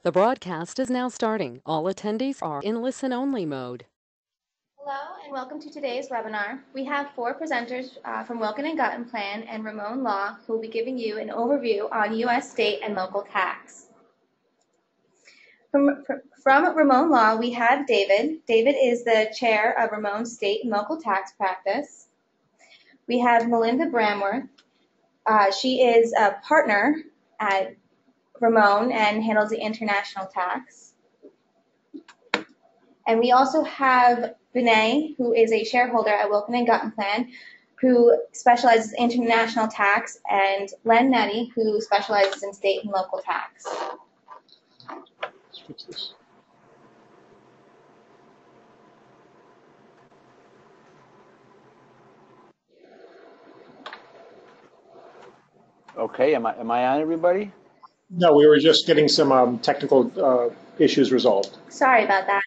The broadcast is now starting. All attendees are in listen-only mode. Hello and welcome to today's webinar. We have four presenters from Wilkin Guttenplan and Rimon Law who will be giving you an overview on U.S. state and local tax. From Rimon Law, we have David. David is the chair of Rimon's state and local tax practice. We have Melinda Bramworth. She is a partner at Rimon and handles the international tax. And we also have Vinay, who is a shareholder at Wilkin Guttenplan, who specializes in international tax, and Len Nettie, who specializes in state and local tax. Okay, am I on, everybody? No, we were just getting some technical issues resolved. Sorry about that.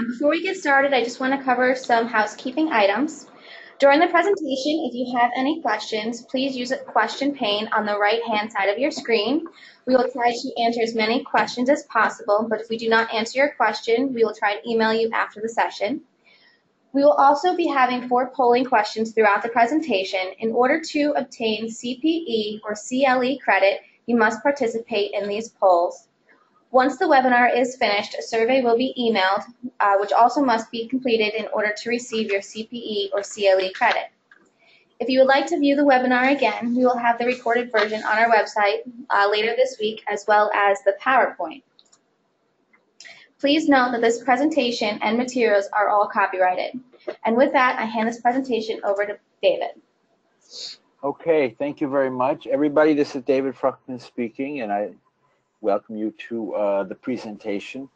Before we get started, I just want to cover some housekeeping items. During the presentation, if you have any questions, please use a question pane on the right-hand side of your screen. We will try to answer as many questions as possible, but if we do not answer your question, we will try to email you after the session. We will also be having 4 polling questions throughout the presentation. In order to obtain CPE or CLE credit, you must participate in these polls. Once the webinar is finished, a survey will be emailed, which also must be completed in order to receive your CPE or CLE credit. If you would like to view the webinar again, we will have the recorded version on our website later this week, as well as the PowerPoint. Please note that this presentation and materials are all copyrighted. And with that, I hand this presentation over to David. Okay, thank you very much. Everybody, this is David Fruchtman speaking, and I welcome you to the presentation.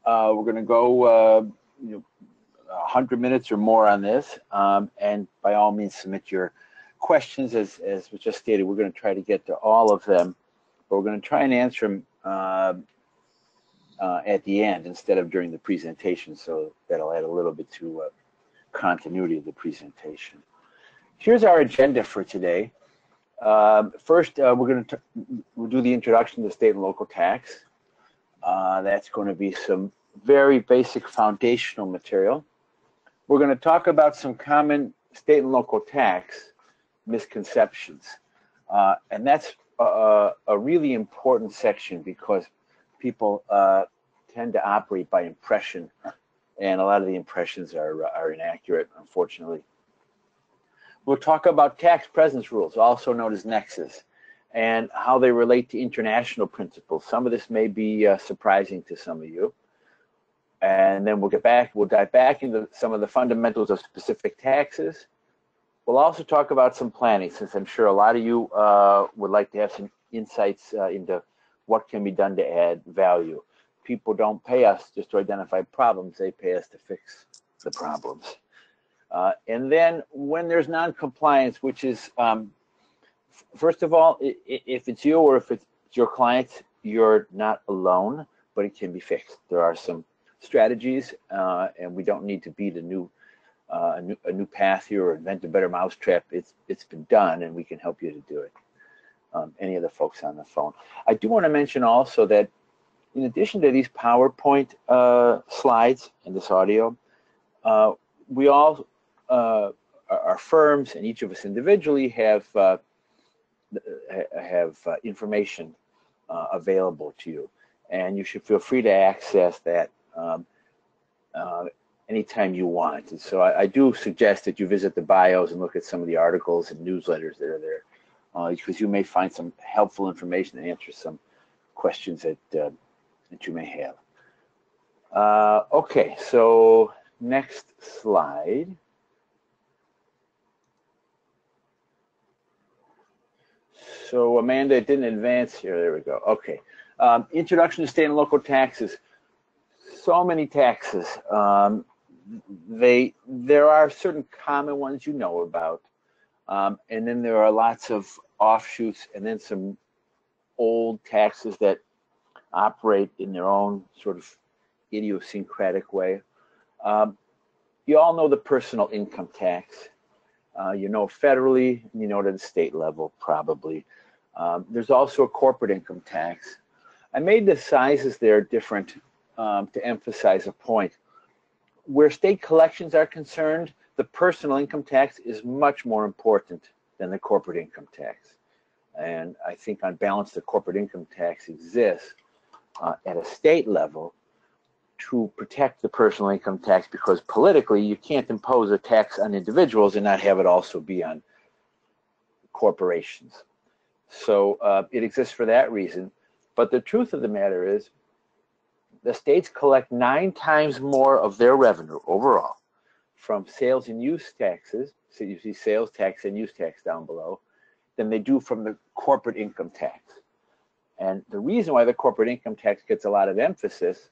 We're going to go 100 minutes or more on this, and by all means submit your questions. As was just stated, we're going to try to get to all of them, but we're going to try and answer them at the end instead of during the presentation, so that'll add a little bit to continuity of the presentation. Here's our agenda for today. First, we'll do the introduction to state and local tax. That's going to be some very basic foundational material. We're going to talk about some common state and local tax misconceptions. And that's a really important section because people tend to operate by impression, and a lot of the impressions are inaccurate, unfortunately. We'll talk about tax presence rules, also known as nexus, and how they relate to international principles. Some of this may be surprising to some of you. And then we'll dive back into some of the fundamentals of specific taxes. We'll also talk about some planning, since I'm sure a lot of you would like to have some insights into what can be done to add value. People don't pay us just to identify problems, they pay us to fix the problems. And then when there's non-compliance, which is, first of all, if it's you or if it's your clients, you're not alone, but it can be fixed. There are some strategies, and we don't need to beat a new path here or invent a better mousetrap. It's been done, and we can help you to do it. Any of the folks on the phone. I do want to mention also that in addition to these PowerPoint slides and this audio, we all, our firms and each of us individually have information available to you, and you should feel free to access that anytime you want. And so I do suggest that you visit the bios and look at some of the articles and newsletters that are there, because you may find some helpful information to answer some questions that you may have. Okay, so next slide. So Amanda, it didn't advance here. There we go. Okay. Introduction to state and local taxes. So many taxes. There are certain common ones you know about, and then there are lots of offshoots, and then some old taxes that operate in their own sort of idiosyncratic way. You all know the personal income tax. You know federally, and you know it at the state level, probably. There's also a corporate income tax. I made the sizes there different to emphasize a point. Where state collections are concerned, the personal income tax is much more important than the corporate income tax. And I think on balance, the corporate income tax exists at a state level to protect the personal income tax, because politically you can't impose a tax on individuals and not have it also be on corporations. So it exists for that reason. But the truth of the matter is, the states collect 9 times more of their revenue overall from sales and use taxes, so you see sales tax and use tax down below, than they do from the corporate income tax. And the reason why the corporate income tax gets a lot of emphasis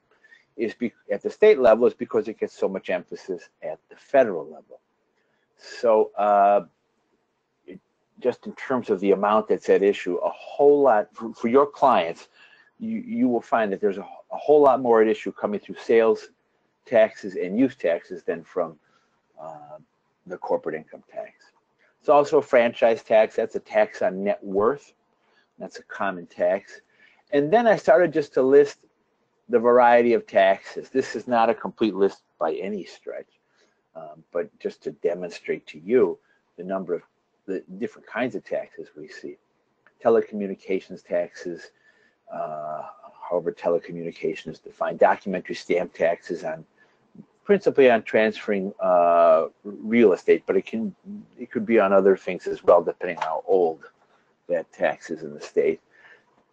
is at the state level is because it gets so much emphasis at the federal level. So just in terms of the amount that's at issue, a whole lot for your clients, you will find that there's a whole lot more at issue coming through sales taxes and use taxes than from the corporate income tax. It's also a franchise tax. That's a tax on net worth. That's a common tax. And then I started just to list the variety of taxes. This is not a complete list by any stretch, but just to demonstrate to you the number of the different kinds of taxes we see. Telecommunications taxes, however telecommunication is defined, documentary stamp taxes on principally on transferring real estate, but it could be on other things as well, depending on how old that tax is in the state.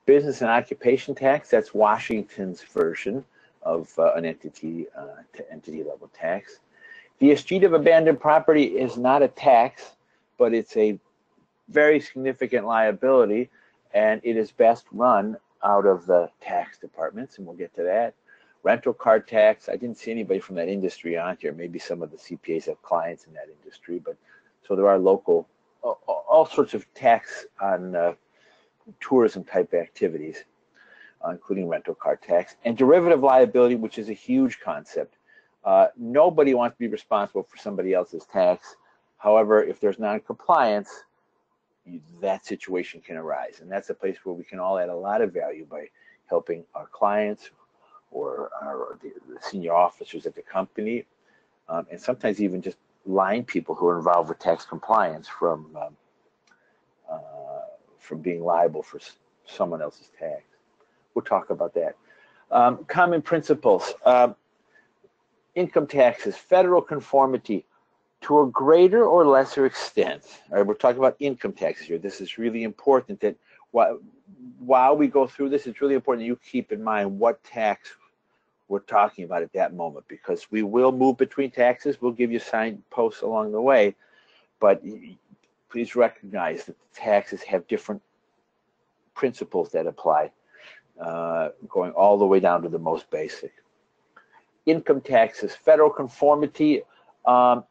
Business and occupation tax, that's Washington's version of an entity to entity level tax. The estate of abandoned property is not a tax, but it's a very significant liability, and it is best run out of the tax departments, and we'll get to that. Rental car tax, I didn't see anybody from that industry on here. Maybe some of the CPAs have clients in that industry, but so there are local, all sorts of tax on tourism type activities, including rental car tax. And derivative liability, which is a huge concept. Nobody wants to be responsible for somebody else's tax. However, if there's non-compliance, that situation can arise. And that's a place where we can all add a lot of value by helping our clients or the senior officers at the company, and sometimes even just line people who are involved with tax compliance from being liable for someone else's tax. We'll talk about that. Common principles. Income taxes, federal conformity to a greater or lesser extent. All right, we're talking about income taxes here. This is really important that while we go through this, it's really important that you keep in mind what tax we're talking about at that moment, because we will move between taxes. We'll give you signposts along the way, but please recognize that the taxes have different principles that apply, going all the way down to the most basic. Income taxes, federal conformity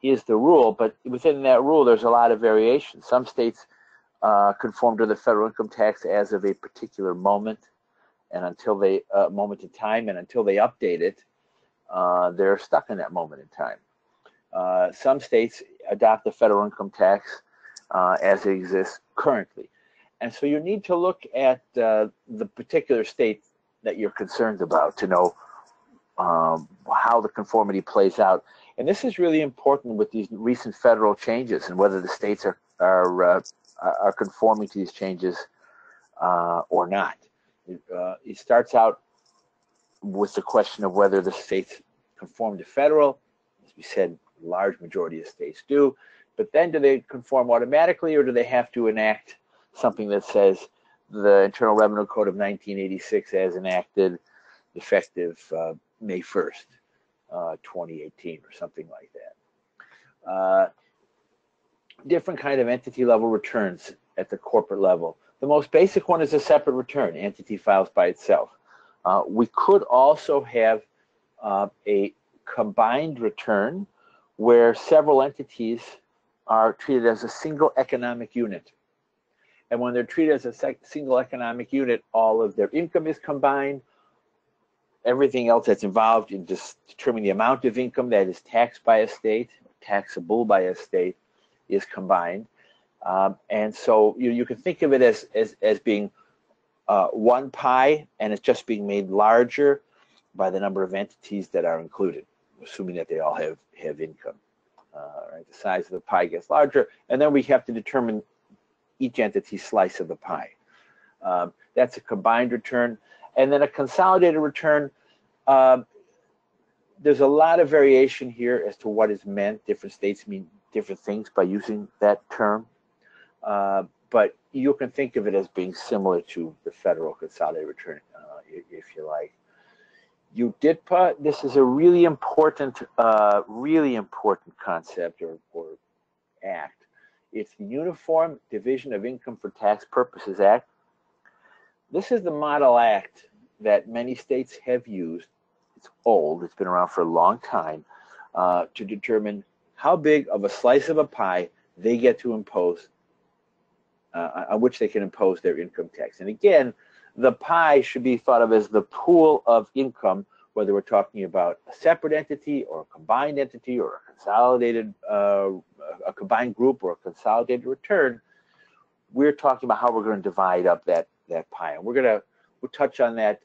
is the rule, but within that rule, there's a lot of variation. Some states conform to the federal income tax as of a particular moment, and until they moment in time, and until they update it, they're stuck in that moment in time. Some states adopt the federal income tax as it exists currently, and so you need to look at the particular state that you're concerned about to know how the conformity plays out. And this is really important with these recent federal changes and whether the states are conforming to these changes or not. It starts out with the question of whether the states conform to federal. As we said, a large majority of states do. But then do they conform automatically, or do they have to enact something that says the Internal Revenue Code of 1986 as enacted effective May 1st, 2018 or something like that. Different kind of entity level returns at the corporate level. The most basic one is a separate return. Entity files by itself. We could also have a combined return where several entities are treated as a single economic unit. And when they're treated as a single economic unit, all of their income is combined. Everything else that's involved in just determining the amount of income that is taxed by a state, taxable by a state, is combined. And so you can think of it as being one pie, and it's just being made larger by the number of entities that are included, assuming that they all have income. Right? The size of the pie gets larger, and then we have to determine each entity's slice of the pie. That's a combined return. And then a consolidated return, there's a lot of variation here as to what is meant. Different states mean different things by using that term. But you can think of it as being similar to the federal consolidated return, if you like. UDITPA, this is a really important concept or act. It's the Uniform Division of Income for Tax Purposes Act. This is the model act that many states have used. It's old, it's been around for a long time, to determine how big of a slice of a pie they get to impose, on which they can impose their income tax. And again, the pie should be thought of as the pool of income, whether we're talking about a separate entity or a combined entity or a consolidated, a combined group or a consolidated return. We're talking about how we're going to divide up that pie, and we'll touch on that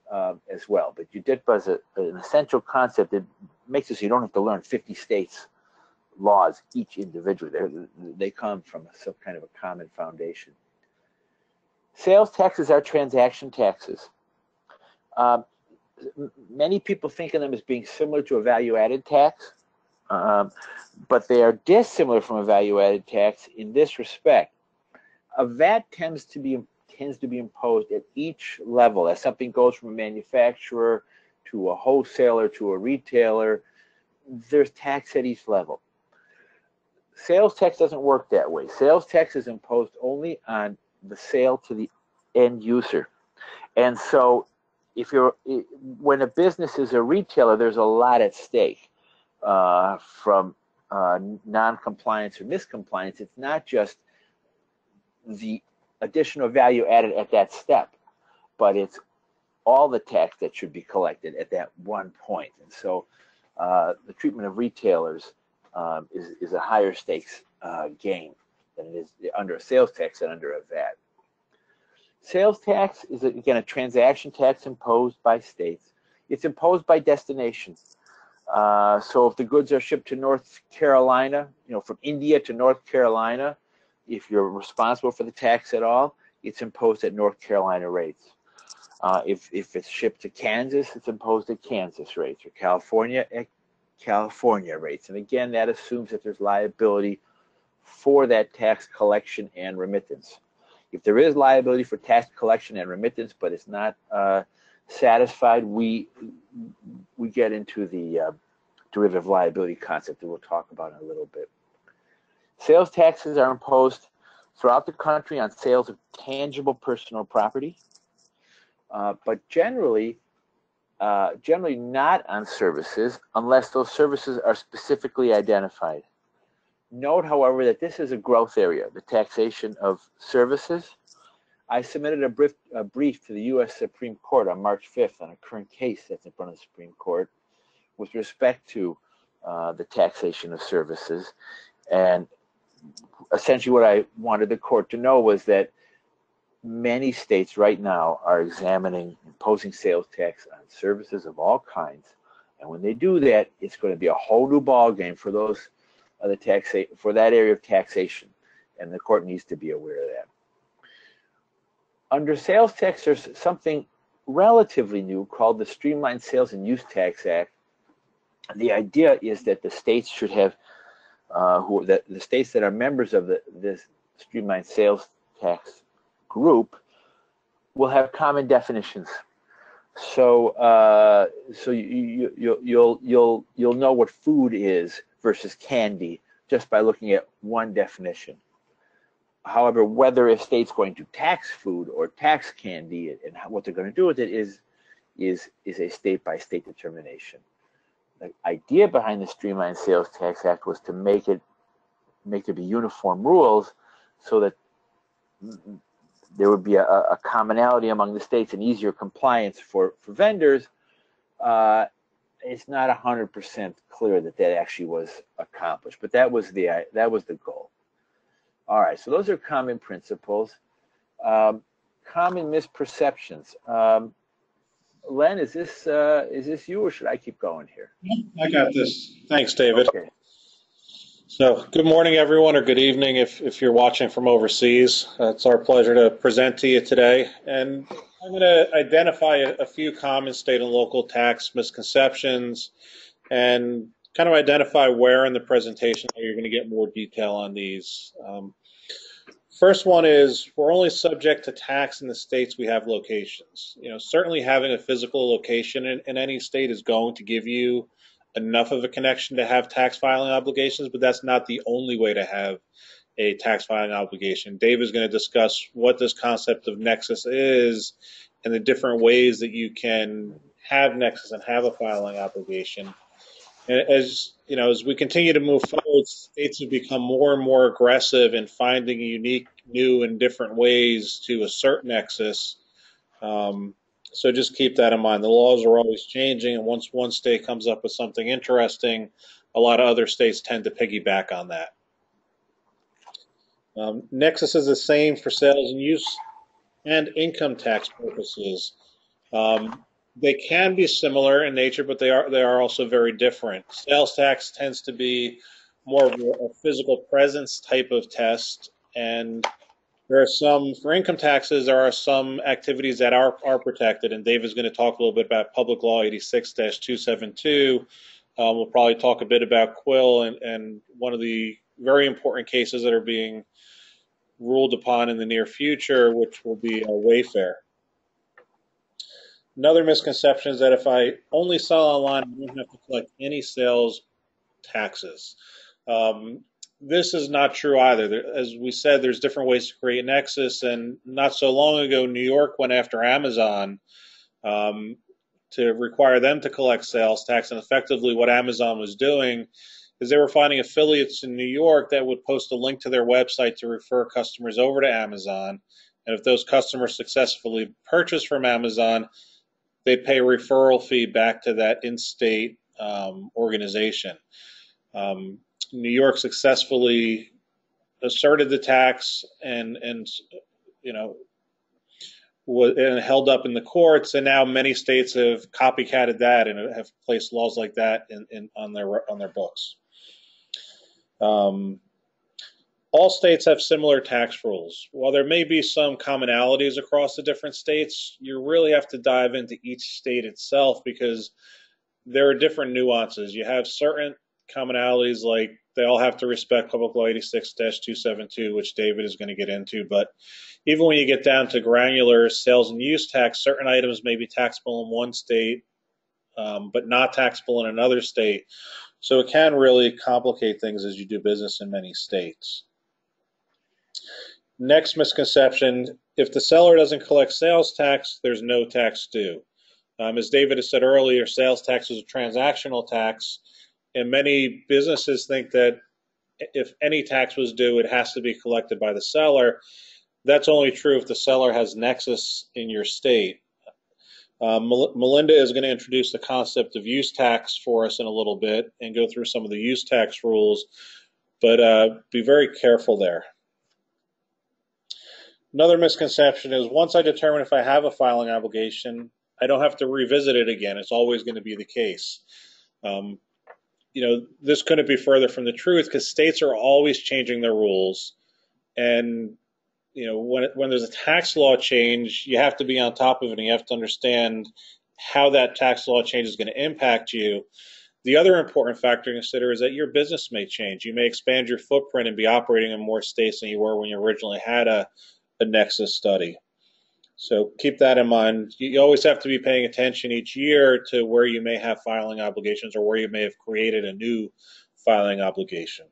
as well. But UDITPA is an essential concept. It makes it so you don't have to learn 50 states' laws each individually. They come from some kind of a common foundation. Sales taxes are transaction taxes. Many people think of them as being similar to a value-added tax, but they are dissimilar from a value-added tax in this respect. A VAT tends to be imposed at each level. As something goes from a manufacturer to a wholesaler to a retailer, there's tax at each level. Sales tax doesn't work that way. Sales tax is imposed only on the sale to the end user. And so when a business is a retailer, there's a lot at stake from non-compliance or miscompliance. It's not just the additional value added at that step, but it's all the tax that should be collected at that one point. And so the treatment of retailers is a higher stakes game than it is under a sales tax and under a VAT. Sales tax is, again, a transaction tax imposed by states. It's imposed by destination. So if the goods are shipped to North Carolina, from India to North Carolina, if you're responsible for the tax at all, it's imposed at North Carolina rates. If it's shipped to Kansas, it's imposed at Kansas rates, or California at California rates. And again, that assumes that there's liability for that tax collection and remittance. If there is liability for tax collection and remittance, but it's not satisfied, we get into the derivative liability concept that we'll talk about in a little bit. Sales taxes are imposed throughout the country on sales of tangible personal property, but generally not on services unless those services are specifically identified. Note, however, that this is a growth area, the taxation of services. I submitted a brief to the U.S. Supreme Court on March 5th on a current case that's in front of the Supreme Court with respect to the taxation of services. And essentially what I wanted the court to know was that many states right now are examining imposing sales tax on services of all kinds. And when they do that, it's going to be a whole new ballgame for those for that area of taxation, and the court needs to be aware of that. Under sales tax, there's something relatively new called the Streamlined Sales and Use Tax Act. The idea is that the states should have, the states that are members of this Streamlined Sales Tax group will have common definitions. So, you'll know what food is versus candy just by looking at one definition. However, whether a state's going to tax food or tax candy and what they're going to do with it is a state-by-state determination. The idea behind the Streamlined Sales Tax Act was to make there be uniform rules so that there would be a commonality among the states and easier compliance for vendors. It's not 100% clear that actually was accomplished, but that was the goal. All right, so those are common principles. common misperceptions. Len, is this you, or should I keep going here? I got this. Thanks, David. Okay. So, good morning, everyone, or good evening if you're watching from overseas. It's our pleasure to present to you today. And I'm going to identify a few common state and local tax misconceptions and kind of identify where in the presentation you're going to get more detail on these. First one is we're only subject to tax in the states we have locations. Certainly having a physical location in any state is going to give you enough of a connection to have tax filing obligations, but that's not the only way to have a tax filing obligation. Dave is going to discuss what this concept of nexus is and the different ways that you can have nexus and have a filing obligation. And as we continue to move forward, states have become more and more aggressive in finding unique, new, and different ways to assert nexus. So just keep that in mind. The laws are always changing, and once one state comes up with something interesting, a lot of other states tend to piggyback on that. Nexus is the same for sales and use and income tax purposes. They can be similar in nature, but they are also very different. Sales tax tends to be more of a physical presence type of test, and for income taxes, there are some activities that are protected, and Dave is going to talk a little bit about Public Law 86-272. We'll probably talk a bit about Quill and one of the very important cases that are being ruled upon in the near future, which will be Wayfair. Another misconception is that if I only sell online, I don't have to collect any sales taxes. This is not true either. As we said, there's different ways to create nexus, and not so long ago, New York went after Amazon to require them to collect sales tax, and effectively what Amazon was doing is they were finding affiliates in New York that would post a link to their website to refer customers over to Amazon, and if those customers successfully purchased from Amazon, they'd pay a referral fee back to that in-state organization. New York successfully asserted the tax and held up in the courts, and now many states have copycatted that and have placed laws like that on their books. All states have similar tax rules. While there may be some commonalities across the different states, you really have to dive into each state itself because there are different nuances. You have certain commonalities like they all have to respect Public Law 86-272, which David is going to get into. But even when you get down to granular sales and use tax, certain items may be taxable in one state, but not taxable in another state. So it can really complicate things as you do business in many states. Next misconception, if the seller doesn't collect sales tax, there's no tax due. As David has said earlier, sales tax is a transactional tax, and many businesses think that if any tax was due, it has to be collected by the seller. That's only true if the seller has nexus in your state. Melinda is going to introduce the concept of use tax for us in a little bit and go through some of the use tax rules, but be very careful there. Another misconception is once I determine if I have a filing obligation, I don't have to revisit it again. It's always going to be the case. This couldn't be further from the truth because states are always changing their rules. And, when there's a tax law change, you have to be on top of it and you have to understand how that tax law change is going to impact you. The other important factor to consider is that your business may change. You may expand your footprint and be operating in more states than you were when you originally had a nexus study. So keep that in mind. You always have to be paying attention each year to where you may have filing obligations or where you may have created a new filing obligation.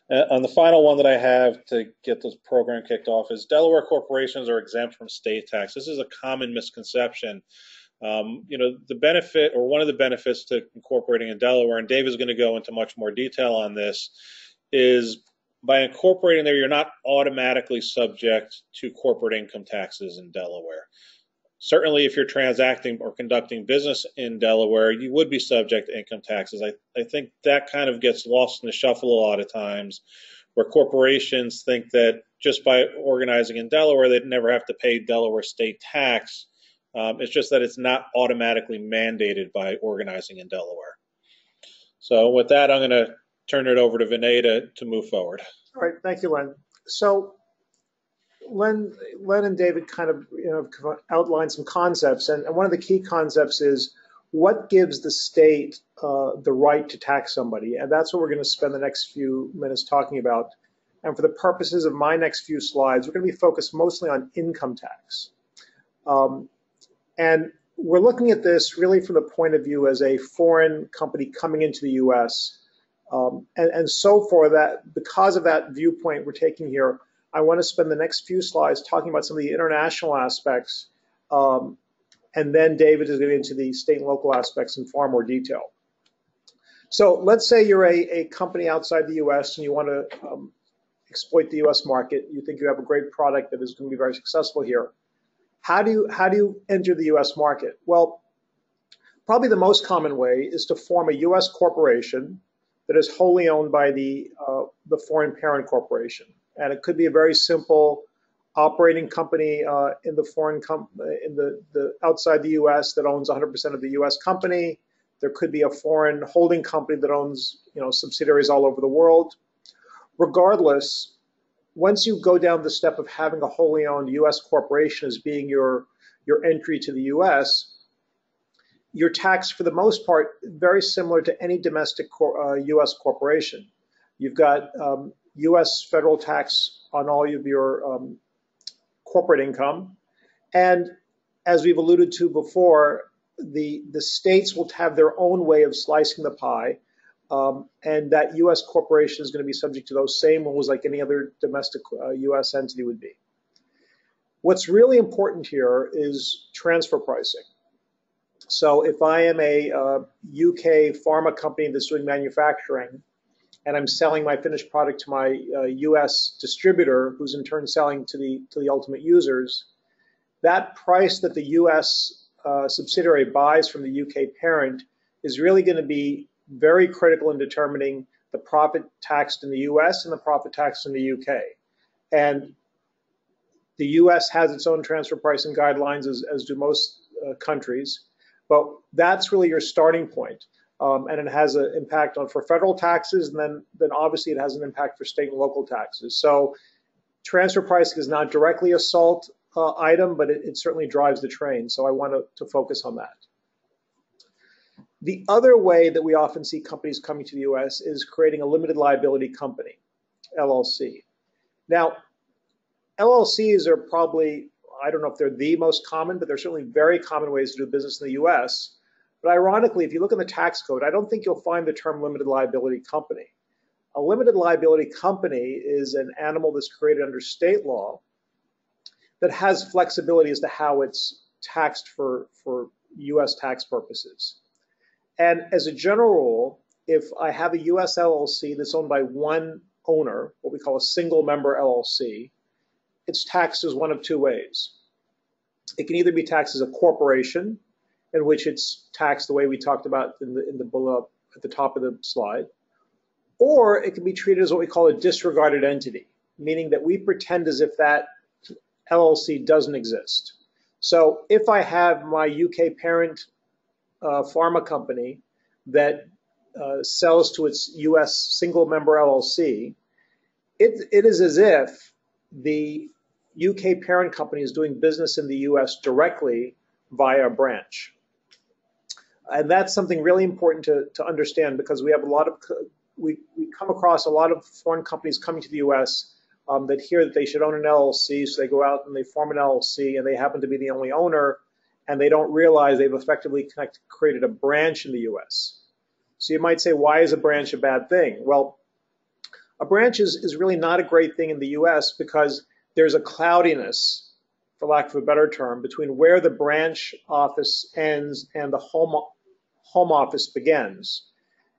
And the final one that I have to get this program kicked off is Delaware corporations are exempt from state tax. This is a common misconception. The benefit or one of the benefits to incorporating in Delaware, and Dave is going to go into much more detail on this, is by incorporating there, you're not automatically subject to corporate income taxes in Delaware. Certainly, if you're transacting or conducting business in Delaware, you would be subject to income taxes. I think that kind of gets lost in the shuffle a lot of times, where corporations think that just by organizing in Delaware, they'd never have to pay Delaware state tax. It's just that it's not automatically mandated by organizing in Delaware. So with that, I'm going to turn it over to Vinay to move forward. All right, thank you, Len. So Len and David kind of outlined some concepts, and one of the key concepts is what gives the state the right to tax somebody, and that's what we're going to spend the next few minutes talking about. And for the purposes of my next few slides, we're going to be focused mostly on income tax. And we're looking at this really from the point of view as a foreign company coming into the U.S. And so for that, because of that viewpoint we're taking here, I want to spend the next few slides talking about some of the international aspects, and then David is going to get into the state and local aspects in far more detail. So let's say you're a company outside the U.S. and you want to exploit the U.S. market. You think you have a great product that is going to be very successful here. How do you enter the U.S. market? Well, probably the most common way is to form a U.S. corporation that is wholly owned by the foreign parent corporation, and it could be a very simple operating company in the outside the U.S. that owns 100% of the U.S. company. There could be a foreign holding company that owns subsidiaries all over the world. Regardless, once you go down the step of having a wholly owned U.S. corporation as being your entry to the U.S., you're taxed for the most part very similar to any domestic U.S. corporation. You've got U.S. federal tax on all of your corporate income, and as we've alluded to before, the states will have their own way of slicing the pie. And that U.S. corporation is going to be subject to those same rules like any other domestic U.S. entity would be. What's really important here is transfer pricing. So if I am a UK pharma company that's doing manufacturing and I'm selling my finished product to my U.S. distributor, who's in turn selling to the ultimate users, that price that the U.S. Subsidiary buys from the UK parent is really going to be very critical in determining the profit taxed in the U.S. and the profit taxed in the UK. And the U.S. has its own transfer pricing guidelines, as do most countries, but that's really your starting point. And it has an impact for federal taxes, and then obviously it has an impact for state and local taxes. So transfer pricing is not directly a SALT item, but it certainly drives the train. So I want to focus on that. The other way that we often see companies coming to the U.S. is creating a limited liability company, LLC. Now, LLCs are probably, I don't know if they're the most common, but they're certainly very common ways to do business in the U.S. But ironically, if you look in the tax code, I don't think you'll find the term limited liability company. A limited liability company is an animal that's created under state law that has flexibility as to how it's taxed for U.S. tax purposes. And as a general rule, if I have a U.S. LLC that's owned by one owner, what we call a single member LLC, it's taxed as one of two ways. It can either be taxed as a corporation, in which it's taxed the way we talked about in the below at the top of the slide, or it can be treated as what we call a disregarded entity, meaning that we pretend as if that LLC doesn't exist. So if I have my UK parent pharma company that sells to its U.S. single member LLC, it is as if the UK parent company is doing business in the U.S. directly via a branch. And that's something really important to understand, because we have we come across a lot of foreign companies coming to the U.S. That hear that they should own an LLC, so they go out and they form an LLC, and they happen to be the only owner, and they don't realize they've effectively created a branch in the U.S. So you might say, why is a branch a bad thing? Well, a branch is really not a great thing in the U.S. because there's a cloudiness, for lack of a better term, between where the branch office ends and the home office begins.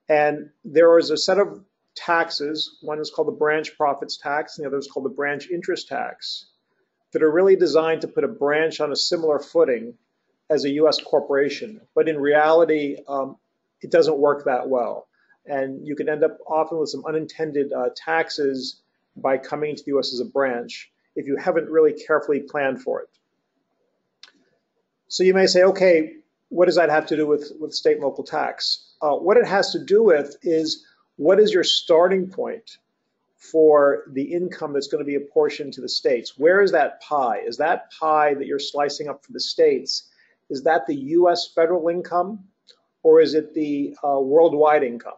And there is a set of taxes, one is called the branch profits tax, and the other is called the branch interest tax, that are really designed to put a branch on a similar footing as a U.S. corporation. But in reality, it doesn't work that well. And you can end up often with some unintended taxes by coming into the U.S. as a branch if you haven't really carefully planned for it. So you may say, okay, what does that have to do with state and local tax? What it has to do with is, what is your starting point for the income that's going to be apportioned to the states? Where is that pie? Is that pie that you're slicing up for the states, is that the U.S. federal income, or is it the worldwide income?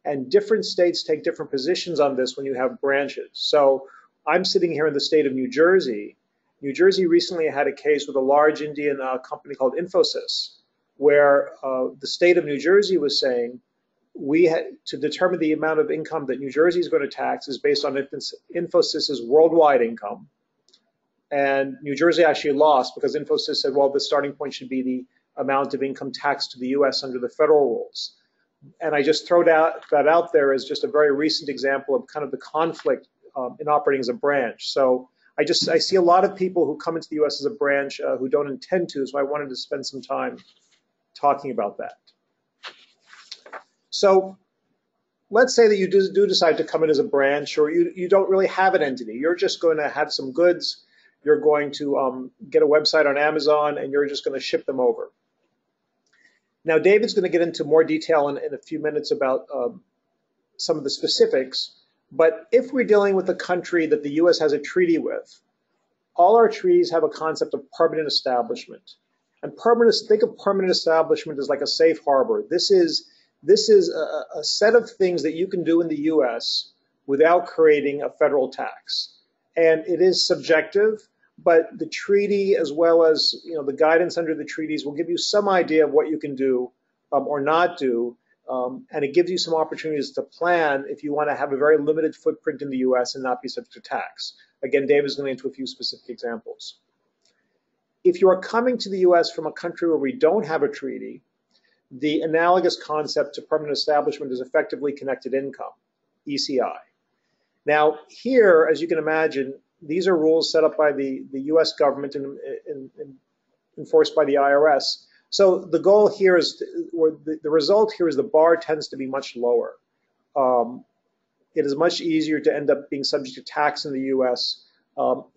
And different states take different positions on this when you have branches. So I'm sitting here in the state of New Jersey. New Jersey recently had a case with a large Indian company called Infosys, where the state of New Jersey was saying, we had to determine the amount of income that New Jersey is going to tax is based on Infosys's worldwide income. And New Jersey actually lost because Infosys said, well, the starting point should be the amount of income taxed to the U.S. under the federal rules. And I just throw that out there as just a very recent example of kind of the conflict in operating as a branch. So I see a lot of people who come into the U.S. as a branch who don't intend to, so I wanted to spend some time talking about that. So let's say that you do decide to come in as a branch, or you don't really have an entity. You're just going to have some goods. You're going to get a website on Amazon, and you're just going to ship them over. Now, David's going to get into more detail in a few minutes about some of the specifics. But if we're dealing with a country that the U.S. has a treaty with, all our treaties have a concept of permanent establishment. And think of permanent establishment as like a safe harbor. This is a set of things that you can do in the U.S. without creating a federal tax. And it is subjective, but the treaty, as well as the guidance under the treaties, will give you some idea of what you can do or not do. And it gives you some opportunities to plan if you want to have a very limited footprint in the U.S. and not be subject to tax. Again, Dave is going into a few specific examples. If you are coming to the U.S. from a country where we don't have a treaty, the analogous concept to permanent establishment is effectively connected income, ECI. Now, here, as you can imagine, these are rules set up by the U.S. government and enforced by the IRS. So the goal here is, or the result here is, the bar tends to be much lower. It is much easier to end up being subject to tax in the U.S.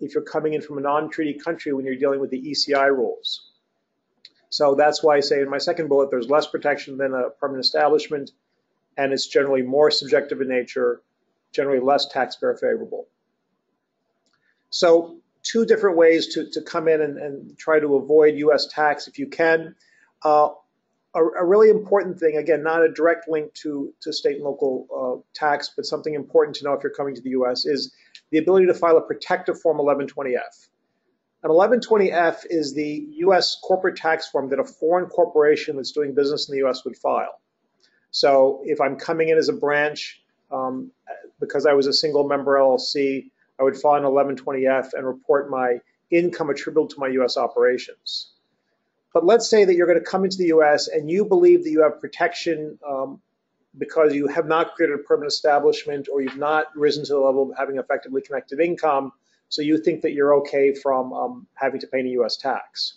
If you're coming in from a non-treaty country when you're dealing with the ECI rules. So that's why I say in my second bullet, there's less protection than a permanent establishment, and it's generally more subjective in nature, generally less taxpayer favorable. So two different ways to come in and try to avoid U.S. tax if you can. A really important thing, again, not a direct link to state and local tax, but something important to know if you're coming to the U.S. is the ability to file a protective form 1120-F. An 1120-F is the U.S. corporate tax form that a foreign corporation that's doing business in the U.S. would file. So if I'm coming in as a branch, because I was a single member LLC, I would file an 1120-F and report my income attributable to my U.S. operations. But let's say that you're going to come into the U.S. and you believe that you have protection because you have not created a permanent establishment, or you've not risen to the level of having effectively connected income, so you think that you're okay from having to pay any U.S. tax.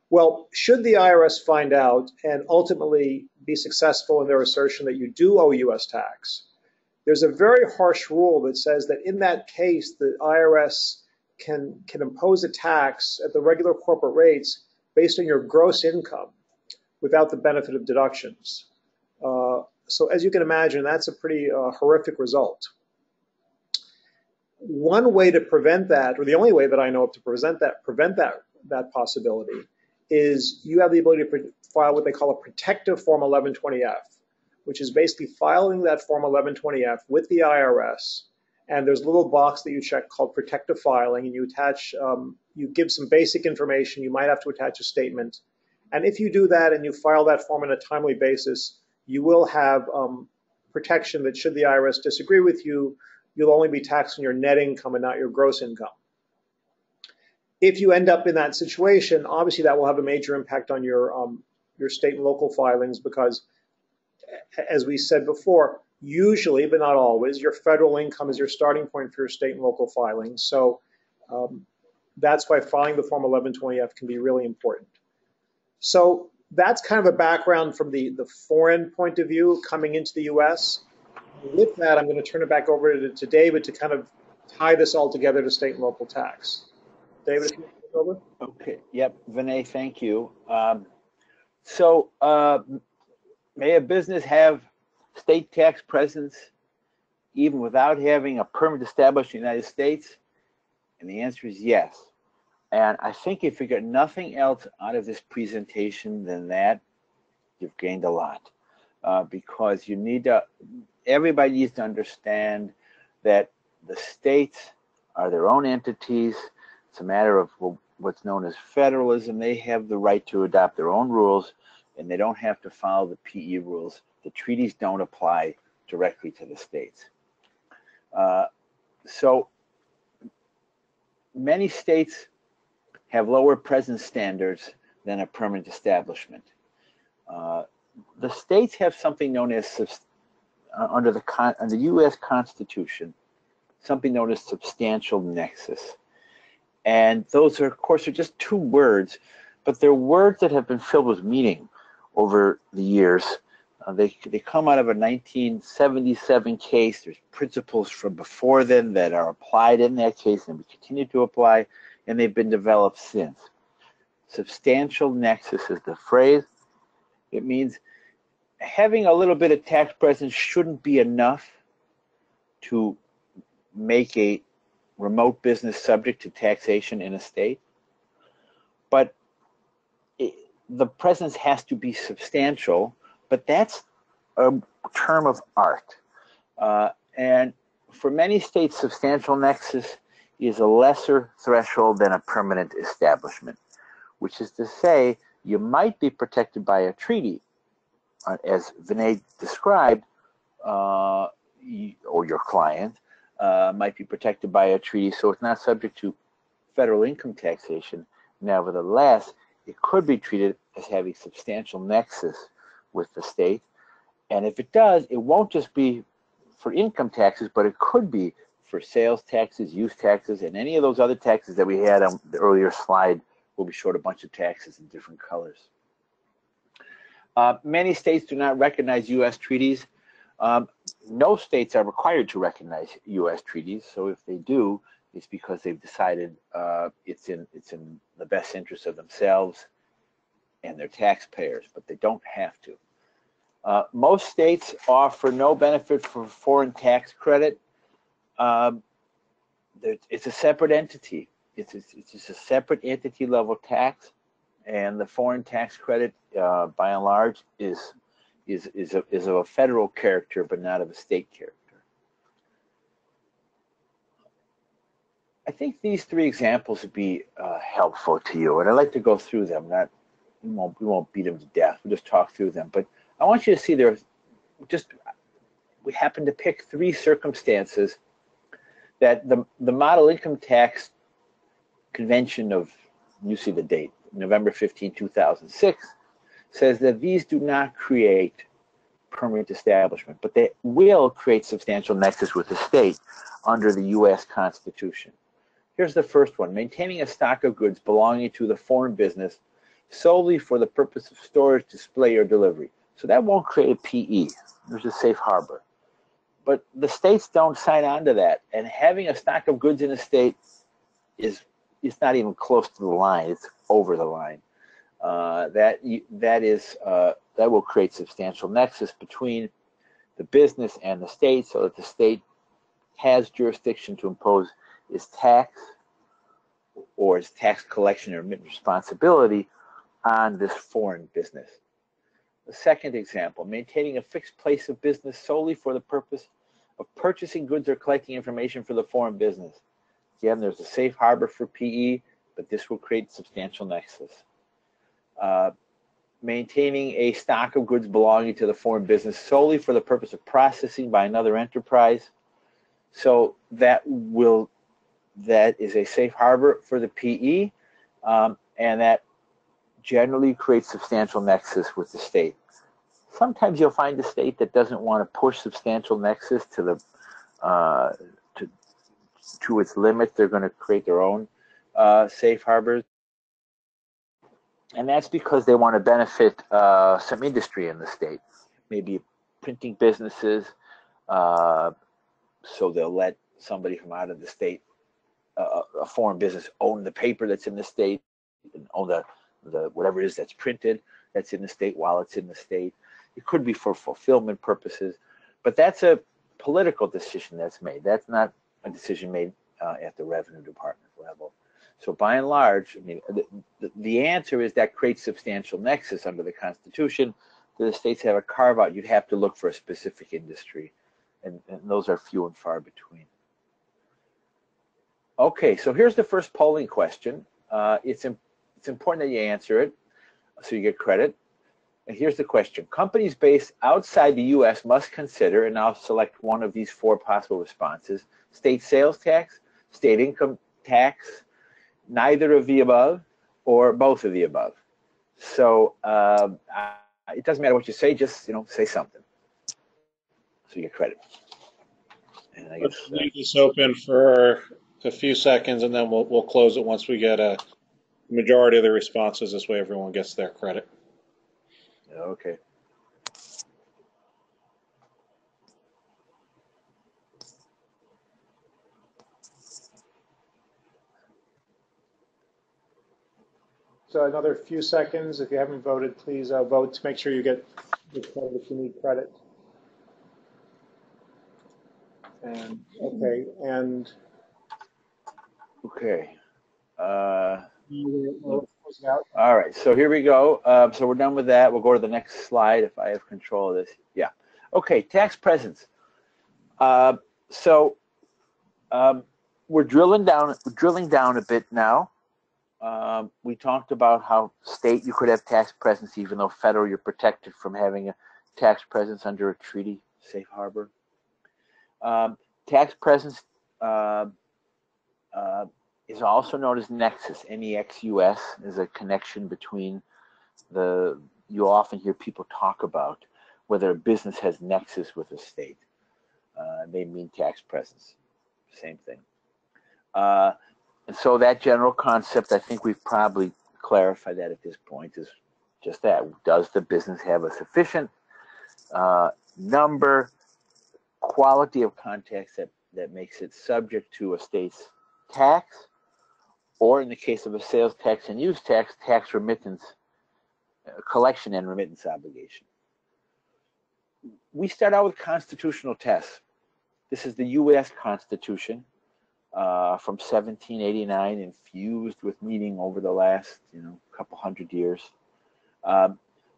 Well, should the IRS find out and ultimately be successful in their assertion that you do owe U.S. tax, there's a very harsh rule that says that in that case, the IRS can impose a tax at the regular corporate rates based on your gross income without the benefit of deductions. So as you can imagine, that's a pretty horrific result. One way to prevent that, or the only way that I know of to prevent that possibility, is you have the ability to file what they call a protective form 1120-F, which is basically filing that form 1120-F with the IRS. And there's a little box that you check called protective filing, and you attach, you give some basic information. You might have to attach a statement. And if you do that and you file that form on a timely basis, you will have protection that should the IRS disagree with you, you'll only be taxed on your net income and not your gross income. If you end up in that situation, obviously that will have a major impact on your state and local filings, because, as we said before, usually, but not always, your federal income is your starting point for your state and local filings. So that's why filing the Form 1120-F can be really important. So that's kind of a background from the foreign point of view coming into the U.S. With that, I'm going to turn it back over to David to kind of tie this all together to state and local tax. David, if you want to take over. Okay. Yep. Vinay, thank you. May a business have state tax presence even without having a permit established in the United States? And the answer is yes. And I think if you get nothing else out of this presentation than that, you've gained a lot. Because you need to, everybody needs to understand that the states are their own entities. It's a matter of what's known as federalism. They have the right to adopt their own rules, and they don't have to follow the PE rules. The treaties don't apply directly to the states. So many states have lower presence standards than a permanent establishment. The states have something known as, under the U.S. Constitution, something known as substantial nexus. And those are, of course, are just two words, but they're words that have been filled with meaning over the years. They come out of a 1977 case. There's principles from before then that are applied in that case and we continue to apply, and they've been developed since. Substantial nexus is the phrase. It means having a little bit of tax presence shouldn't be enough to make a remote business subject to taxation in a state, but the presence has to be substantial, but that's a term of art. And for many states, substantial nexus is a lesser threshold than a permanent establishment, which is to say you might be protected by a treaty, as Vinay described, or your client might be protected by a treaty, so it's not subject to federal income taxation. Nevertheless, it could be treated as having substantial nexus with the state. And if it does, it won't just be for income taxes, but it could be for sales taxes, use taxes, and any of those other taxes that we had on the earlier slide where we showed a bunch of taxes in different colors. Many states do not recognize U.S. treaties. No states are required to recognize U.S. treaties, so if they do, it's because they've decided it's in the best interest of themselves and their taxpayers, but they don't have to. Most states offer no benefit for foreign tax credit. It's a separate entity. It's just a separate entity level tax, and the foreign tax credit, by and large, is of a federal character, but not of a state character. I think these three examples would be helpful to you, and I'd like to go through them. We won't beat them to death. We'll just talk through them. But I want you to see we happen to pick three circumstances that the model income tax convention of, you see the date, November 15, 2006, says that these do not create permanent establishment, but they will create substantial nexus with the state under the U.S. Constitution. Here's the first one: maintaining a stock of goods belonging to the foreign business solely for the purpose of storage, display, or delivery. So that won't create a PE. There's a safe harbor. But the states don't sign on to that, and having a stock of goods in a state is not even close to the line. It's over the line. That will create substantial nexus between the business and the state, so that the state has jurisdiction to impose its tax or its tax collection or remittance responsibility on this foreign business. The second example: maintaining a fixed place of business solely for the purpose of purchasing goods or collecting information for the foreign business. Again, there's a safe harbor for PE, but this will create substantial nexus. Maintaining a stock of goods belonging to the foreign business solely for the purpose of processing by another enterprise. So that is a safe harbor for the PE, and that generally creates substantial nexus with the state. Sometimes you'll find a state that doesn't want to push substantial nexus to its limit. They're going to create their own safe harbors. And that's because they want to benefit some industry in the state, maybe printing businesses, so they'll let somebody from out of the state, a foreign business, own the paper that's in the state, and own the whatever it is that's printed that's in the state while it's in the state. It could be for fulfillment purposes, but that's a political decision that's made. That's not a decision made at the Revenue Department level. So by and large, I mean, the answer is that creates substantial nexus under the Constitution. Do the states have a carve out? You'd have to look for a specific industry, and those are few and far between. Okay, so here's the first polling question. It's important that you answer it so you get credit. And here's the question. Companies based outside the U.S. must consider, and I'll select one of these four possible responses: state sales tax, state income tax, neither of the above, or both of the above. So it doesn't matter what you say, just say something so you get credit. And I guess, let's leave this open for a few seconds, and then we'll close it once we get a majority of the responses. This way everyone gets their credit. Okay. So another few seconds. If you haven't voted, please vote to make sure you get the credit if you need credit. And okay, and okay. We'll close it out. All right, so here we go. So we're done with that. We'll go to the next slide if I have control of this. Yeah. Okay, tax presence. We're drilling down a bit now. We talked about how state you could have tax presence, even though federal you're protected from having a tax presence under a treaty, safe harbor. Tax presence is also known as nexus. N-E-X-U-S is a connection between you often hear people talk about whether a business has nexus with a state. They mean tax presence, same thing. And so that general concept, I think we've probably clarified that at this point, is just that. Does the business have a sufficient number, quality of contacts that makes it subject to a state's tax, or in the case of a sales tax and use tax, tax remittance, collection and remittance obligation. We start out with constitutional tests. This is the U.S. Constitution from 1789, infused with meaning over the last couple hundred years.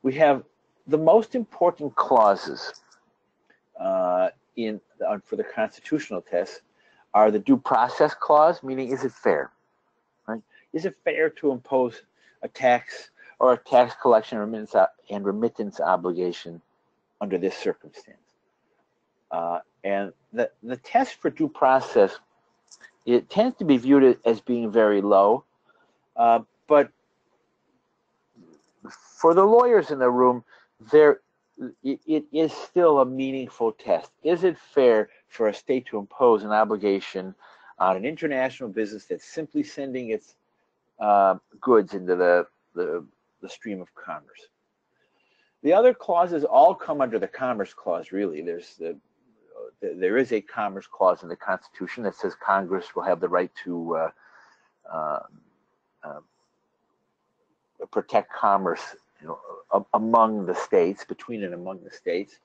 We have the most important clauses for the constitutional test are the due process clause, meaning is it fair? Right? Is it fair to impose a tax or a tax collection and remittance obligation under this circumstance? And the test for due process, it tends to be viewed as being very low, but for the lawyers in the room, it is still a meaningful test. Is it fair for a state to impose an obligation on an international business that's simply sending its goods into the stream of commerce? The other clauses all come under the Commerce Clause, really. There is a Commerce Clause in the Constitution that says Congress will have the right to protect commerce among the states, between and among the states.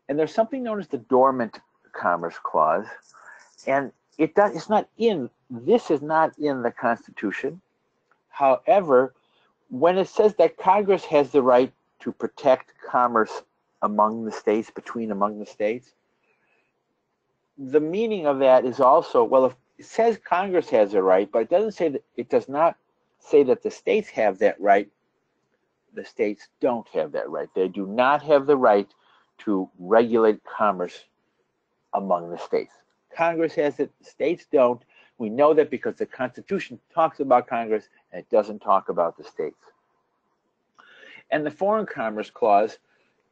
And there's something known as the Dormant Commerce Clause, and this is not in the Constitution. However, when it says that Congress has the right to protect commerce among the states, among the states, the meaning of that is also, well, if it says Congress has a right, but it does not say that the states have that right. The states don't have that right. They do not have the right to regulate commerce among the states. Congress has it, the states don't. We know that because the Constitution talks about Congress and it doesn't talk about the states. And the Foreign Commerce Clause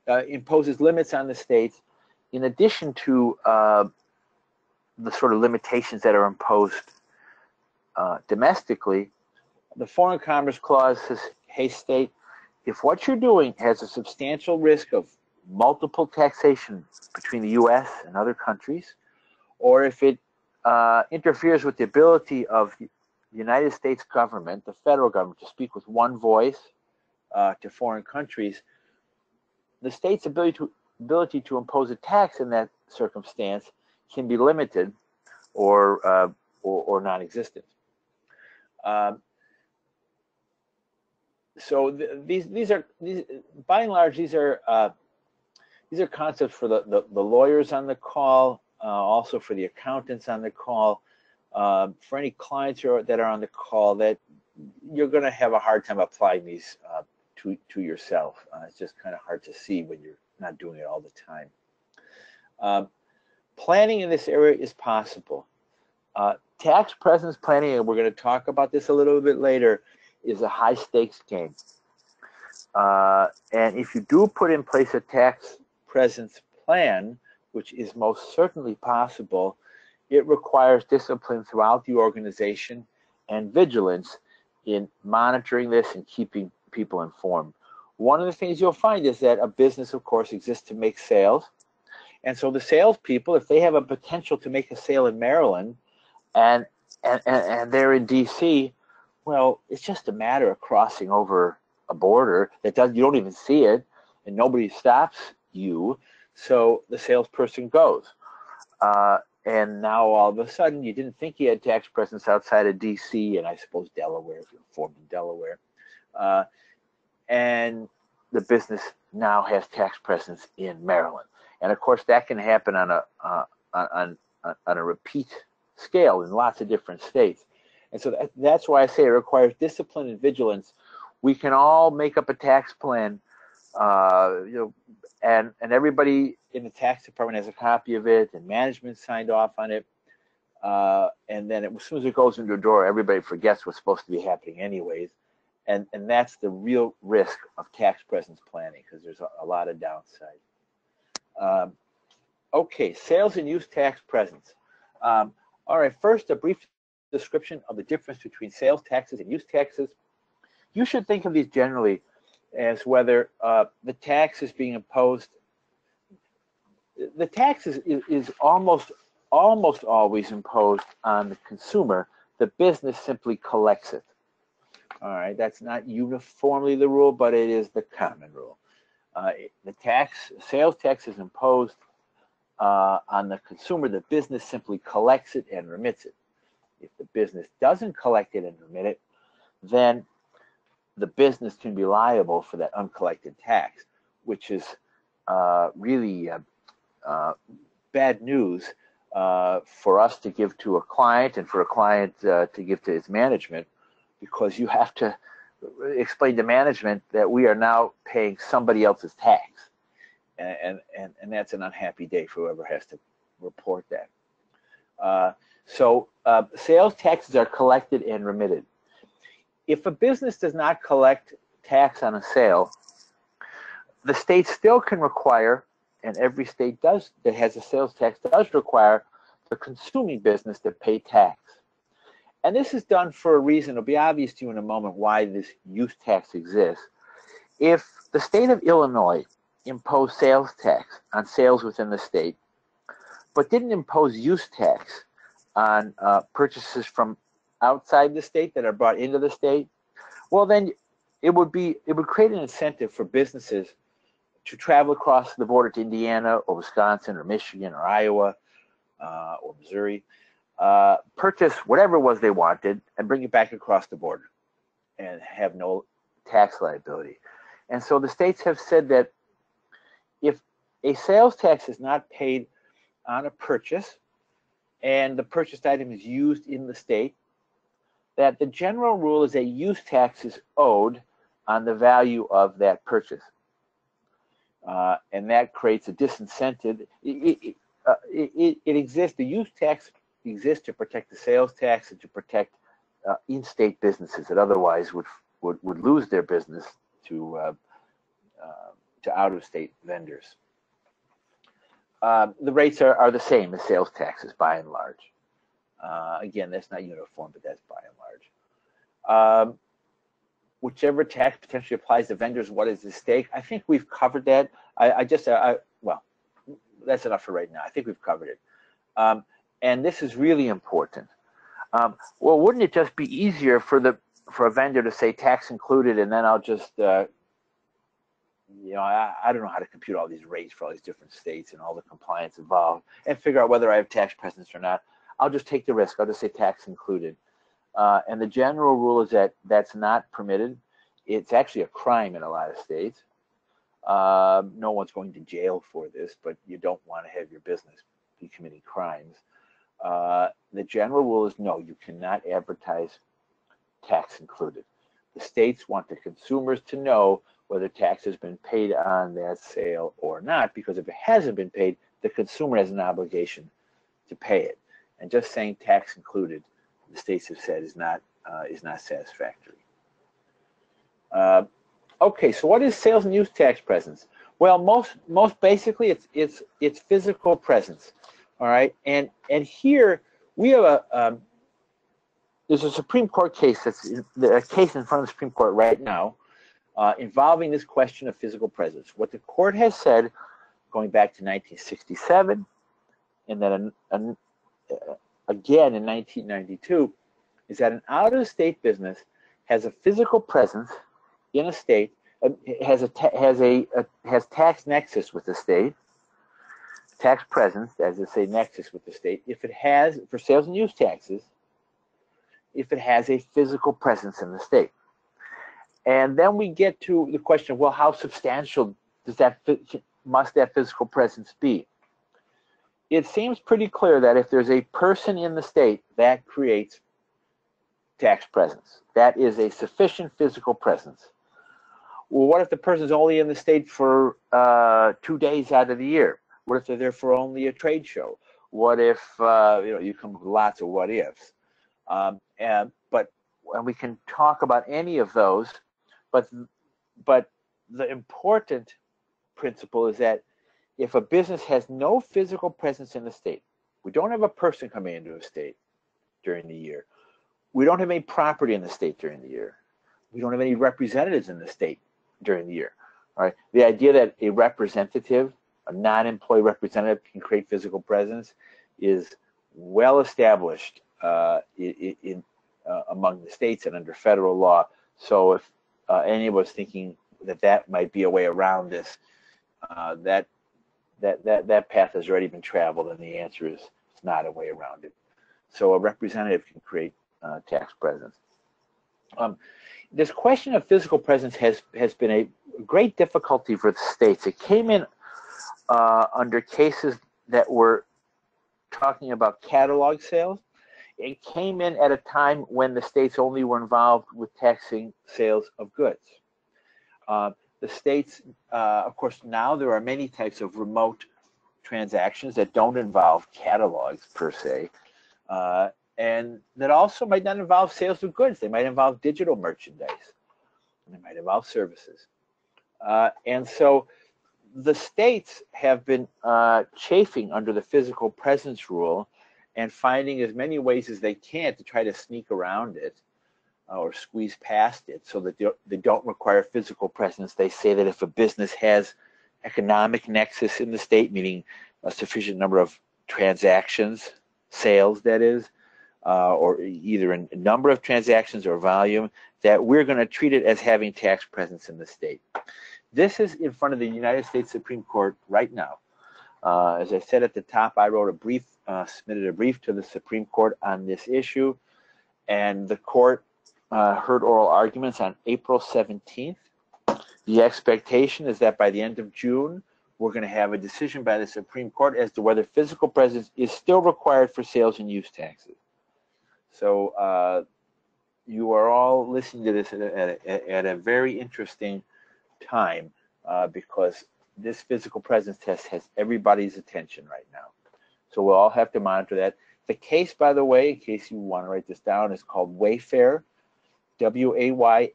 imposes limits on the states in addition to the sort of limitations that are imposed domestically. The Foreign Commerce Clause says, hey, state, if what you're doing has a substantial risk of multiple taxation between the U.S. and other countries, or if it interferes with the ability of the United States government, the federal government, to speak with one voice to foreign countries, the state's ability to impose a tax in that circumstance can be limited or non-existent. So these are by and large these are concepts for the lawyers on the call, also for the accountants on the call, for any clients that are on the call, that you're going to have a hard time applying these to yourself. It's just kind of hard to see when you're not doing it all the time. Planning in this area is possible. Tax presence planning, and we're going to talk about this a little bit later, is a high stakes game. And if you do put in place a tax presence plan, which is most certainly possible, it requires discipline throughout the organization and vigilance in monitoring this and keeping people informed. One of the things you'll find is that a business, of course, exists to make sales. And so the salespeople, if they have a potential to make a sale in Maryland and they're in DC, well, it's just a matter of crossing over a border that you don't even see it, and nobody stops you. So the salesperson goes. And now all of a sudden, you didn't think you had tax presence outside of DC and I suppose Delaware, if you're formed in Delaware. And the business now has tax presence in Maryland. And of course, that can happen on a repeat scale in lots of different states. And so that's why I say it requires discipline and vigilance. We can all make up a tax plan, and everybody in the tax department has a copy of it, and management signed off on it. And then as soon as it goes into a drawer, everybody forgets what's supposed to be happening anyways. And that's the real risk of tax presence planning, because there's a lot of downside. Okay, sales and use tax presence. All right, first, a brief description of the difference between sales taxes and use taxes. You should think of these generally as whether the tax is being imposed. The tax is almost always imposed on the consumer. The business simply collects it. All right, that's not uniformly the rule, but it is the common rule. The sales tax is imposed on the consumer. The business simply collects it and remits it. If the business doesn't collect it and remit it, then the business can be liable for that uncollected tax, which is really bad news for us to give to a client and for a client to give to his management, because you have to explain to management that we are now paying somebody else's tax. And that's an unhappy day for whoever has to report that. So sales taxes are collected and remitted. If a business does not collect tax on a sale, the state still can require, and every state that has a sales tax does require, the consuming business to pay tax. And this is done for a reason. It'll be obvious to you in a moment why this use tax exists. If the state of Illinois imposed sales tax on sales within the state, but didn't impose use tax on purchases from outside the state that are brought into the state, well, then it would create an incentive for businesses to travel across the border to Indiana or Wisconsin or Michigan or Iowa or Missouri, purchase whatever it was they wanted and bring it back across the border and have no tax liability. And so the states have said that if a sales tax is not paid on a purchase and the purchased item is used in the state, that the general rule is a use tax is owed on the value of that purchase. And that creates a disincentive. It exists, the use tax exists to protect the sales tax and to protect in-state businesses that otherwise would lose their business to out-of-state vendors. The rates are the same as sales taxes by and large. Again, that's not uniform, but that's by and large. Whichever tax potentially applies to vendors, what is the stake? I think we've covered that. Well, that's enough for right now. I think we've covered it. and this is really important. Well, wouldn't it just be easier for a vendor to say tax included, and then I'll just I don't know how to compute all these rates for all these different states and all the compliance involved and figure out whether I have tax presence or not. I'll just take the risk. I'll just say tax included. And the general rule is that that's not permitted. It's actually a crime in a lot of states. No one's going to jail for this, but you don't want to have your business be committing crimes. The general rule is no, you cannot advertise tax included. The states want the consumers to know whether tax has been paid on that sale or not, because if it hasn't been paid, the consumer has an obligation to pay it. And just saying tax included, the states have said, is not satisfactory. Okay, so what is sales and use tax presence? Well, most basically, it's physical presence. All right, and here we have there's a Supreme Court case a case in front of the Supreme Court right now involving this question of physical presence. What the court has said, going back to 1967, and then again in 1992, is that an out-of-state business has a physical presence in a state, has tax nexus with the state, tax presence, as they say, nexus with the state, if it has, for sales and use taxes, if it has a physical presence in the state. And then we get to the question of, well, how substantial must that physical presence be? It seems pretty clear that if there's a person in the state, that creates tax presence. That is a sufficient physical presence. Well, what if the person's only in the state for 2 days out of the year? What if they're there for only a trade show? What if you come with lots of what ifs? And we can talk about any of those, but the important principle is that if a business has no physical presence in the state, we don't have a person coming into a state during the year. We don't have any property in the state during the year. We don't have any representatives in the state during the year. All right. The idea that a representative, a non-employee representative, can create physical presence is well established among the states and under federal law. So if anyone was thinking that might be a way around this, that path has already been traveled, and the answer is it's not a way around it. So a representative can create tax presence. This question of physical presence has been a great difficulty for the states. It came in under cases that were talking about catalog sales. It came in at a time when the states only were involved with taxing sales of goods. The states, of course, now there are many types of remote transactions that don't involve catalogs per se, and that also might not involve sales of goods. They might involve digital merchandise. They might involve services. And so the states have been chafing under the physical presence rule and finding as many ways as they can to try to sneak around it or squeeze past it so that they don't require physical presence. They say that if a business has economic nexus in the state, meaning a sufficient number of transactions, sales that is, or either a number of transactions or volume, that we're going to treat it as having tax presence in the state. This is in front of the United States Supreme Court right now. As I said at the top, I wrote a brief, submitted a brief to the Supreme Court on this issue, and the court heard oral arguments on April 17th. The expectation is that by the end of June, we're going to have a decision by the Supreme Court as to whether physical presence is still required for sales and use taxes. So you are all listening to this at a very interesting time because this physical presence test has everybody's attention right now. So we'll all have to monitor that. The case, by the way, in case you want to write this down, is called Wayfair, W-A-Y-F-A-I-R.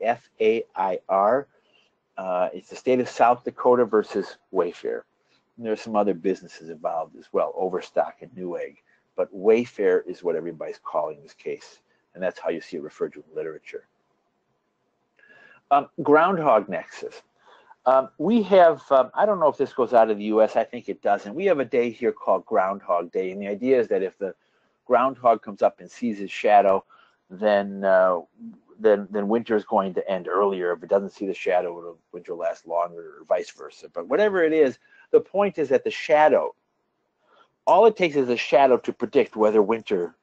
It's the state of South Dakota versus Wayfair. And there's some other businesses involved as well, Overstock and Newegg. But Wayfair is what everybody's calling this case, and that's how you see it referred to in literature. Groundhog nexus. We have, I don't know if this goes out of the U.S., I think it doesn't. We have a day here called Groundhog Day, and the idea is that if the groundhog comes up and sees his shadow, then winter is going to end earlier. If it doesn't see the shadow, winter will last longer, or vice versa. But whatever it is, the point is that the shadow, all it takes is a shadow to predict whether winter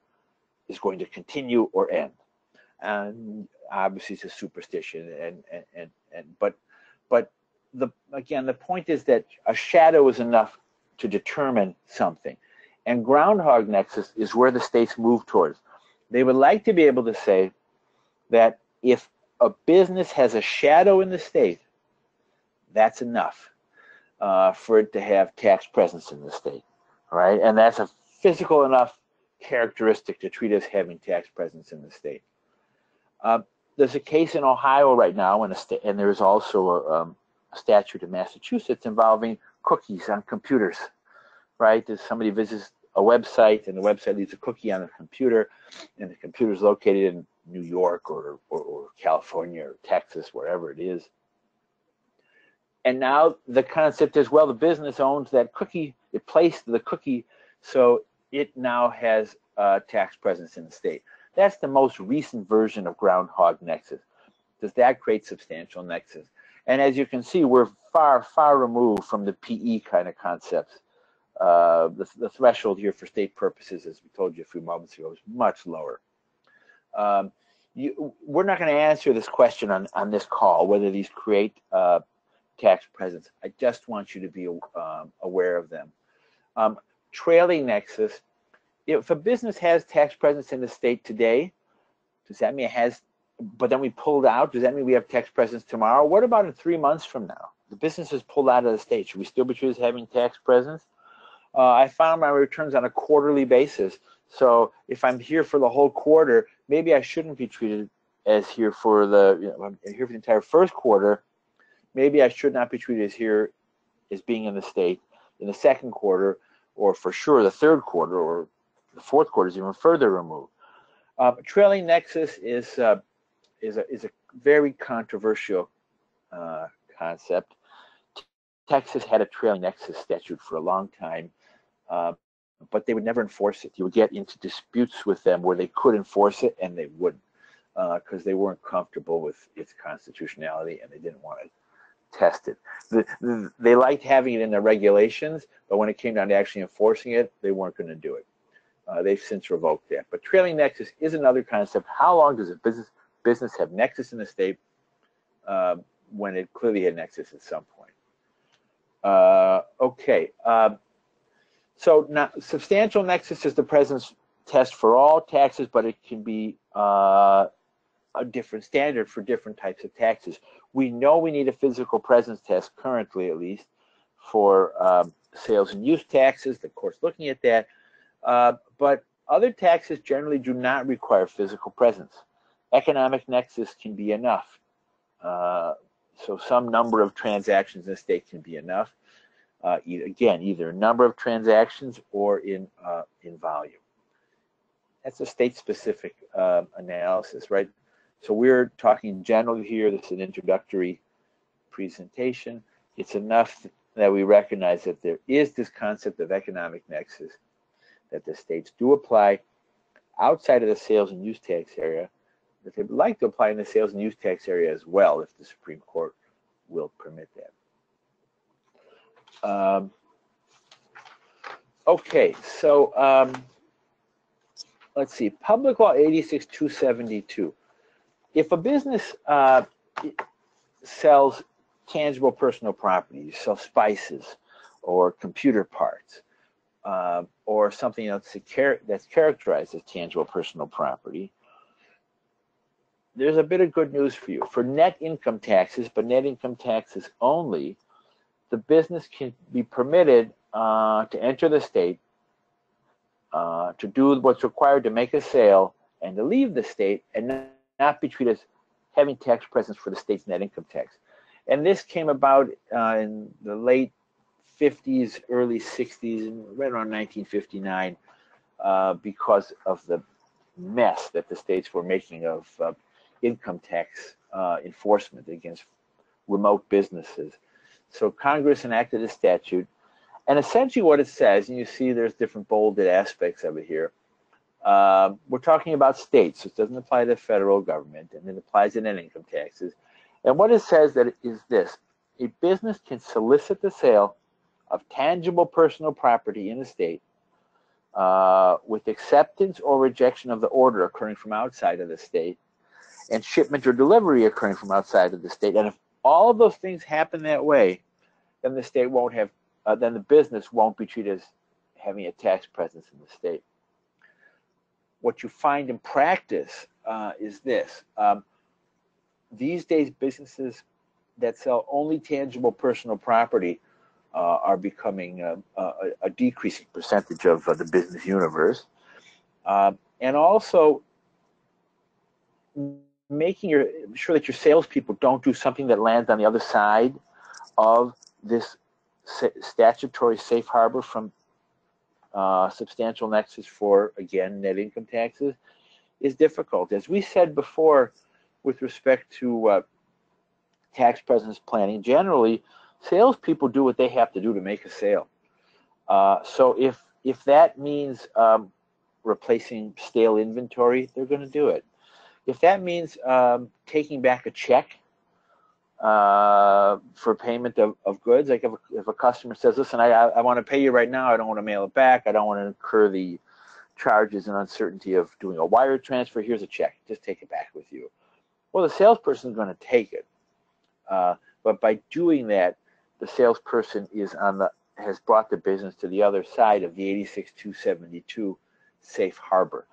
is going to continue or end. And obviously it's a superstition, but again, the point is that a shadow is enough to determine something. And groundhog nexus is where the states move towards. They would like to be able to say that if a business has a shadow in the state, that's enough for it to have tax presence in the state, right? And that's a physical enough characteristic to treat as having tax presence in the state. There's a case in Ohio right now, and there's also a statute in Massachusetts involving cookies on computers, right? If somebody visits a website and the website leaves a cookie on the computer, and the computer is located in New York or California or Texas, wherever it is. And now the concept is, well, the business owns that cookie, it placed the cookie, so it now has tax presence in the state. That's the most recent version of groundhog nexus. Does that create substantial nexus? And as you can see, we're far, far removed from the PE kind of concepts. The threshold here for state purposes, as we told you a few moments ago, is much lower. We're not going to answer this question on this call, whether these create tax presence. I just want you to be aware of them. Trailing nexus, if a business has tax presence in the state today, does that mean it has, but then we pulled out, does that mean we have tax presence tomorrow? What about in 3 months from now? The business is pulled out of the state. Should we still be treated as having tax presence? I found my returns on a quarterly basis. So if I'm here for the whole quarter, maybe I shouldn't be treated as here for the, I'm here for the entire first quarter. Maybe I should not be treated as being in the state in the second quarter, or for sure the third quarter, or the fourth quarter is even further removed. Trailing nexus is a very controversial concept. Texas had a trailing nexus statute for a long time, but they would never enforce it. You would get into disputes with them where they could enforce it and they wouldn't, because they weren't comfortable with its constitutionality and they didn't want to test it. They liked having it in their regulations, but when it came down to actually enforcing it, they weren't going to do it. They've since revoked that. But trailing nexus is another concept. How long does a business have nexus in the state when it clearly had nexus at some point? Okay. So now substantial nexus is the presence test for all taxes, but it can be a different standard for different types of taxes. We know we need a physical presence test currently, at least, for sales and use taxes. The court's looking at that. But other taxes generally do not require physical presence. Economic nexus can be enough. So some number of transactions in the state can be enough. Again, either number of transactions or in volume. That's a state-specific analysis, right? So we're talking generally here. This is an introductory presentation. It's enough that we recognize that there is this concept of economic nexus that the states do apply outside of the sales and use tax area, that they'd like to apply in the sales and use tax area as well, if the Supreme Court will permit that. Okay, so let's see, Public Law 86-272. If a business sells tangible personal property, you sell spices or computer parts, or something else that's characterized as tangible personal property, there's a bit of good news for you. For net income taxes, but net income taxes only, the business can be permitted to enter the state, to do what's required to make a sale, and to leave the state, and not be treated as having tax presence for the state's net income tax. And this came about in the late 50s, early 60s, and right around 1959, because of the mess that the states were making of income tax enforcement against remote businesses. So Congress enacted a statute, and essentially what it says, and you see there's different bolded aspects of it here, We're talking about states, so it doesn't apply to the federal government, and it applies to net income taxes. And what it says that is this: a business can solicit the sale of tangible personal property in the state with acceptance or rejection of the order occurring from outside of the state, and shipment or delivery occurring from outside of the state. And if all of those things happen that way, then the state won't have, then the business won't be treated as having a tax presence in the state. What you find in practice is this. These days, businesses that sell only tangible personal property are becoming a decreasing percentage of the business universe. And also making sure that your salespeople don't do something that lands on the other side of this statutory safe harbor from substantial nexus for, again, net income taxes is difficult. As we said before, with respect to tax presence planning, generally, salespeople do what they have to do to make a sale. So if that means replacing stale inventory, they're going to do it. If that means taking back a check for payment of goods, like if a customer says, listen, I want to pay you right now, I don't want to mail it back, I don't want to incur the charges and uncertainty of doing a wire transfer, here's a check, just take it back with you. Well, the salesperson is going to take it. But by doing that, the salesperson has brought the business to the other side of the 86272 safe harbor.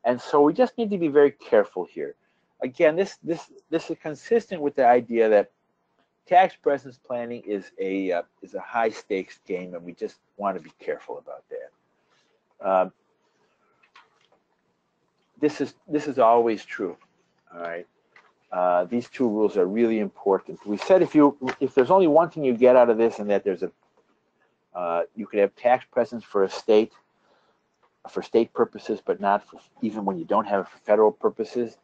And so we just need to be very careful here. Again, this is consistent with the idea that tax presence planning is a high stakes game, and we just want to be careful about that. This is always true. All right. These two rules are really important. We said if there's only one thing you get out of this, and that there's you could have tax presence for a state, for state purposes, but not for even when you don't have it for federal purposes,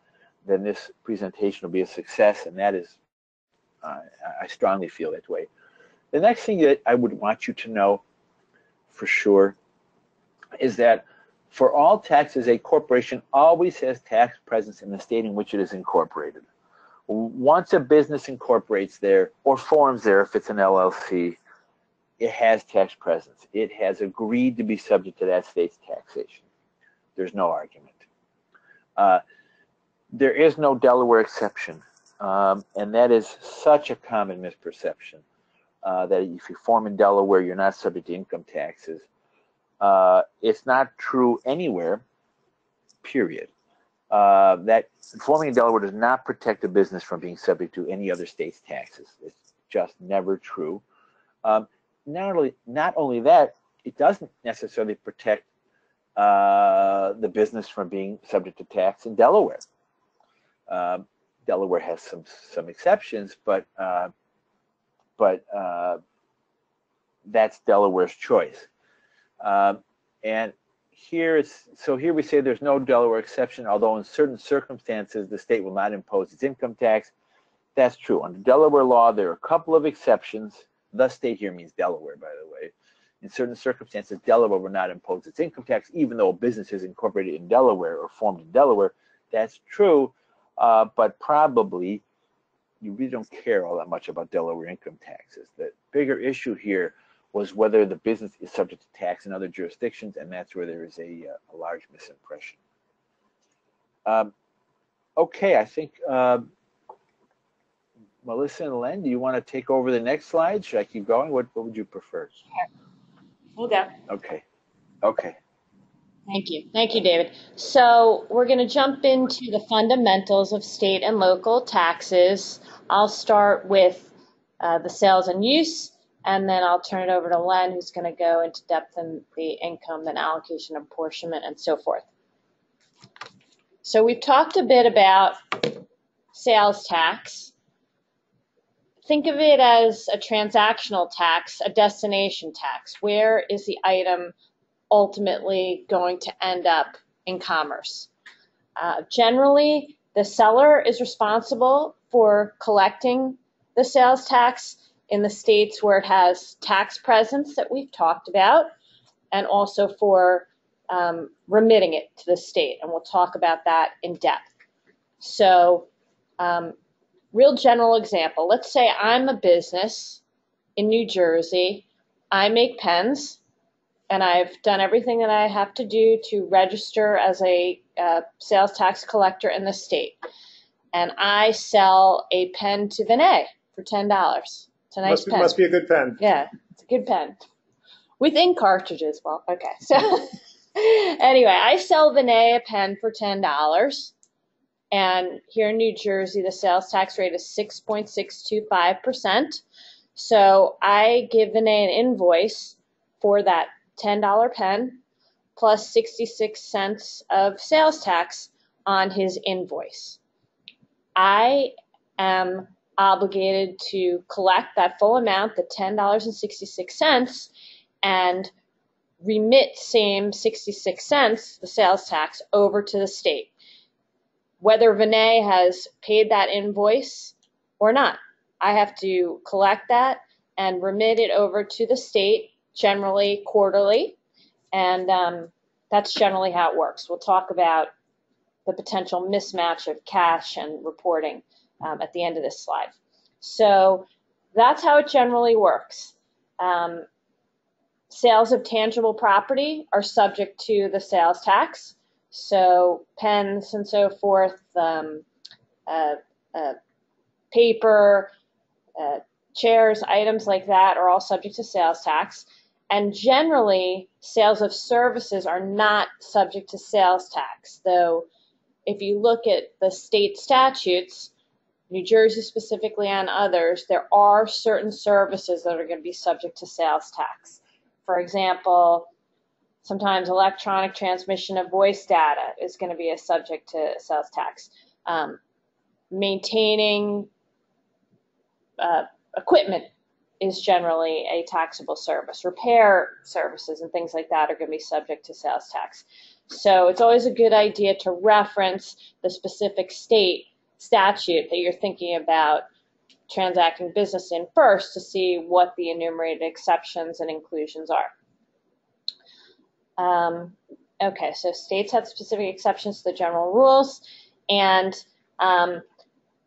then this presentation will be a success, and that is, I strongly feel that way. The next thing that I would want you to know for sure is that for all taxes, a corporation always has tax presence in the state in which it is incorporated. Once a business incorporates there or forms there, if it's an LLC, it has tax presence. It has agreed to be subject to that state's taxation. There's no argument. There is no Delaware exception, and that is such a common misperception, that if you form in Delaware, you're not subject to income taxes. It's not true anywhere, period. That forming in Delaware does not protect a business from being subject to any other state's taxes. It's just never true. Not only that, it doesn't necessarily protect the business from being subject to tax in Delaware. Delaware has some exceptions, but that's Delaware's choice. And here we say there's no Delaware exception, although in certain circumstances the state will not impose its income tax. That's true. Under Delaware law, there are a couple of exceptions. The state here means Delaware, by the way. In certain circumstances, Delaware will not impose its income tax, even though a business is incorporated in Delaware or formed in Delaware. That's true, but probably you really don't care all that much about Delaware income taxes. The bigger issue here was whether the business is subject to tax in other jurisdictions, and that's where there is a large misimpression. Okay, I think Melissa and Len, do you want to take over the next slide? Should I keep going? What would you prefer? Sure. We'll go. Okay. Thank you, David. So we're going to jump into the fundamentals of state and local taxes. I'll start with the sales and use, and then I'll turn it over to Len, who's going to go into depth in the income, then allocation, apportionment, and so forth. So we've talked a bit about sales tax. Think of it as a transactional tax, a destination tax. Where is the item ultimately going to end up in commerce? Generally, the seller is responsible for collecting the sales tax in the states where it has tax presence that we've talked about, and also for remitting it to the state, and we'll talk about that in depth. So, real general example, let's say I'm a business in New Jersey. I make pens, and I've done everything that I have to do to register as a sales tax collector in the state. And I sell a pen to Vinay for $10. It's a nice pen. Must be a good pen. Yeah, it's a good pen. With ink cartridges. Well, okay. So anyway, I sell Vinay a pen for $10. And here in New Jersey, the sales tax rate is 6.625%. So I give Vinay an invoice for that $10 pen plus 66 cents of sales tax on his invoice. I am obligated to collect that full amount, the $10.66, and remit same 66 cents, the sales tax, over to the state, whether Vinay has paid that invoice or not. I have to collect that and remit it over to the state, generally quarterly, and that's generally how it works. We'll talk about the potential mismatch of cash and reporting at the end of this slide. So that's how it generally works. Sales of tangible property are subject to the sales tax. So pens and so forth, paper, chairs, items like that are all subject to sales tax. And generally, sales of services are not subject to sales tax, though if you look at the state statutes, New Jersey specifically and others, there are certain services that are going to be subject to sales tax. For example, sometimes electronic transmission of voice data is going to be a subject to sales tax. Maintaining equipment is generally a taxable service. Repair services and things like that are going to be subject to sales tax. So it's always a good idea to reference the specific state statute that you're thinking about transacting business in first to see what the enumerated exceptions and inclusions are. Okay, so states have specific exceptions to the general rules, and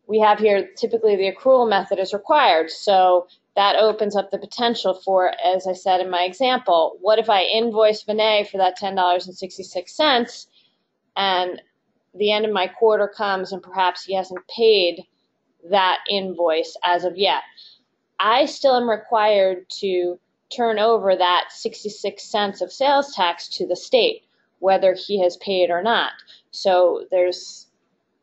we have here typically the accrual method is required. So that opens up the potential for, as I said in my example, what if I invoice Vinay for that $10.66 and the end of my quarter comes and perhaps he hasn't paid that invoice as of yet? I still am required to turn over that 66 cents of sales tax to the state, whether he has paid or not. So there's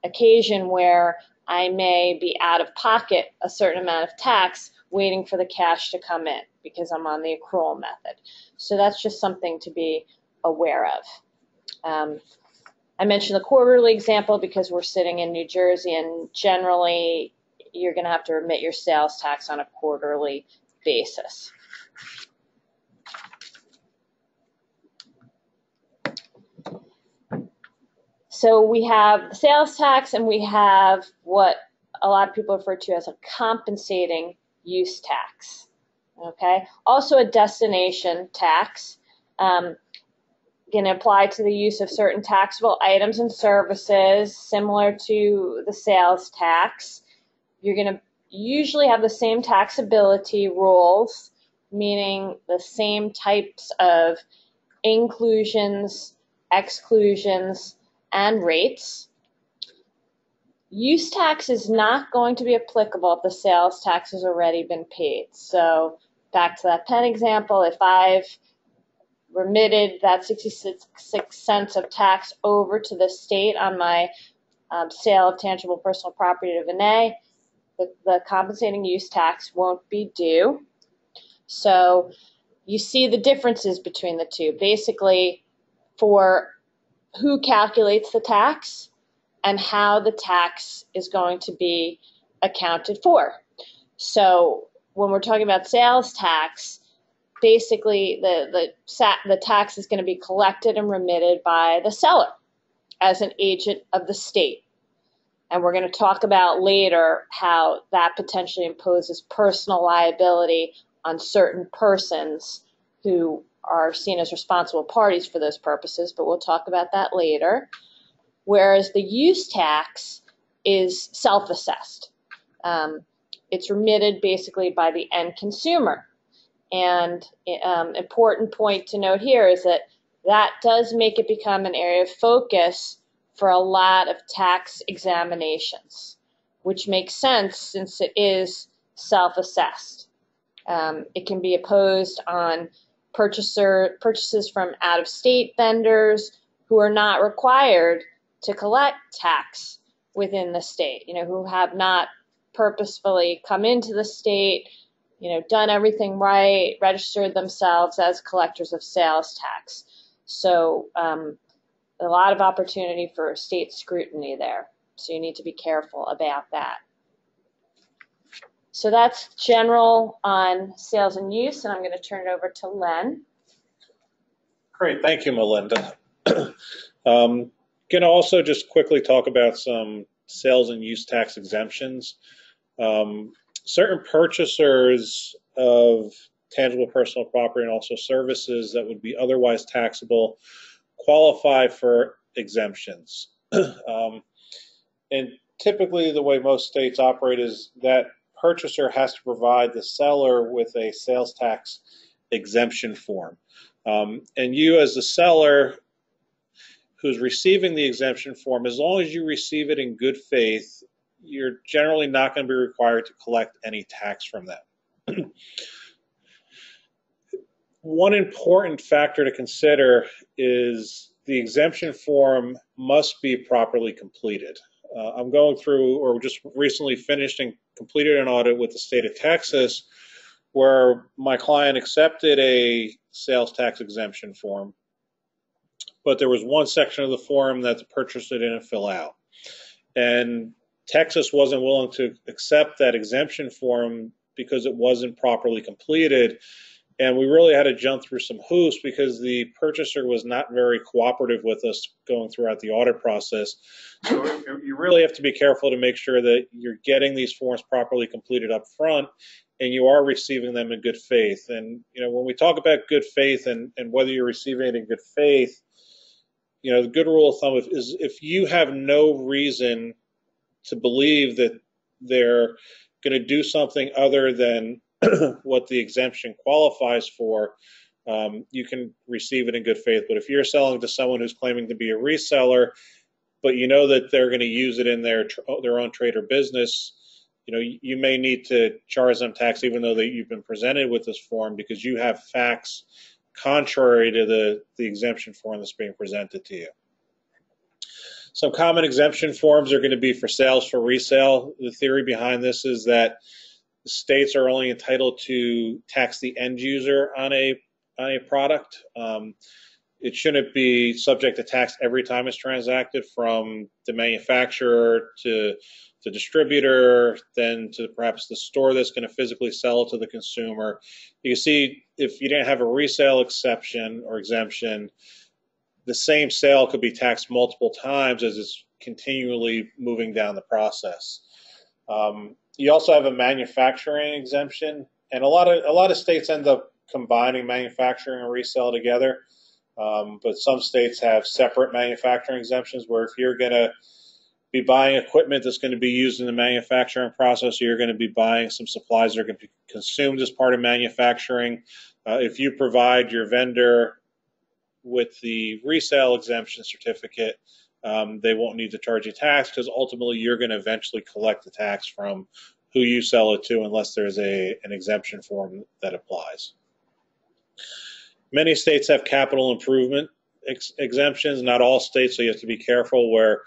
occasion where I may be out of pocket a certain amount of tax waiting for the cash to come in because I'm on the accrual method. So that's just something to be aware of. I mentioned the quarterly example because we're sitting in New Jersey, and generally you're going to have to remit your sales tax on a quarterly basis. So we have the sales tax, and we have what a lot of people refer to as a compensating use tax. Okay, also a destination tax. Going to apply to the use of certain taxable items and services similar to the sales tax. You're going to usually have the same taxability rules, meaning the same types of inclusions, exclusions, and rates. Use tax is not going to be applicable if the sales tax has already been paid. So back to that pen example, if I've remitted that 66 cents of tax over to the state on my sale of tangible personal property to Vinay, the compensating use tax won't be due. So you see the differences between the two. Basically, for who calculates the tax and how the tax is going to be accounted for. So when we're talking about sales tax, basically the tax is going to be collected and remitted by the seller as an agent of the state. And we're going to talk about later how that potentially imposes personal liability on certain persons who are seen as responsible parties for those purposes, but we'll talk about that later. Whereas the use tax is self-assessed. It's remitted basically by the end consumer. And important point to note here is that that does make it become an area of focus for a lot of tax examinations, which makes sense since it is self-assessed. It can be opposed on purchases from out-of-state vendors who are not required to collect tax within the state, who have not purposefully come into the state, done everything right, registered themselves as collectors of sales tax. So a lot of opportunity for state scrutiny there. So you need to be careful about that. So that's general on sales and use, and I'm going to turn it over to Len. Great, thank you, Melinda. Going to also just quickly talk about some sales and use tax exemptions. Certain purchasers of tangible personal property and also services that would be otherwise taxable qualify for exemptions. And typically the way most states operate is that purchaser has to provide the seller with a sales tax exemption form. And you as the seller who's receiving the exemption form, as long as you receive it in good faith, you're generally not going to be required to collect any tax from them. One important factor to consider is the exemption form must be properly completed. I'm going through, or just recently finished and completed an audit with the state of Texas where my client accepted a sales tax exemption form, but there was one section of the form that the purchaser didn't fill out. And Texas wasn't willing to accept that exemption form because it wasn't properly completed. And we really had to jump through some hoops because the purchaser was not very cooperative with us going throughout the audit process. So you really have to be careful to make sure that you're getting these forms properly completed up front and you are receiving them in good faith. And when we talk about good faith and whether you're receiving it in good faith, the good rule of thumb is if you have no reason to believe that they're going to do something other than what the exemption qualifies for, you can receive it in good faith. But if you're selling to someone who's claiming to be a reseller, but you know that they're going to use it in their own trade or business, you may need to charge them tax even though you've been presented with this form because you have facts contrary to the exemption form that's being presented to you. Some common exemption forms are going to be for sales for resale. The theory behind this is that the states are only entitled to tax the end user on a product. It shouldn't be subject to tax every time it's transacted, from the manufacturer to the distributor, then to perhaps the store that's going to physically sell it to the consumer. You can see if you didn't have a resale exception or exemption, the same sale could be taxed multiple times as it's continually moving down the process. You also have a manufacturing exemption, and a lot of states end up combining manufacturing and resale together. But some states have separate manufacturing exemptions where if you're going to be buying equipment that's going to be used in the manufacturing process, or you're going to be buying some supplies that are going to be consumed as part of manufacturing, if you provide your vendor with the resale exemption certificate, they won't need to charge you tax because ultimately you're going to eventually collect the tax from who you sell it to unless there's an exemption form that applies. Many states have capital improvement exemptions, not all states, so you have to be careful where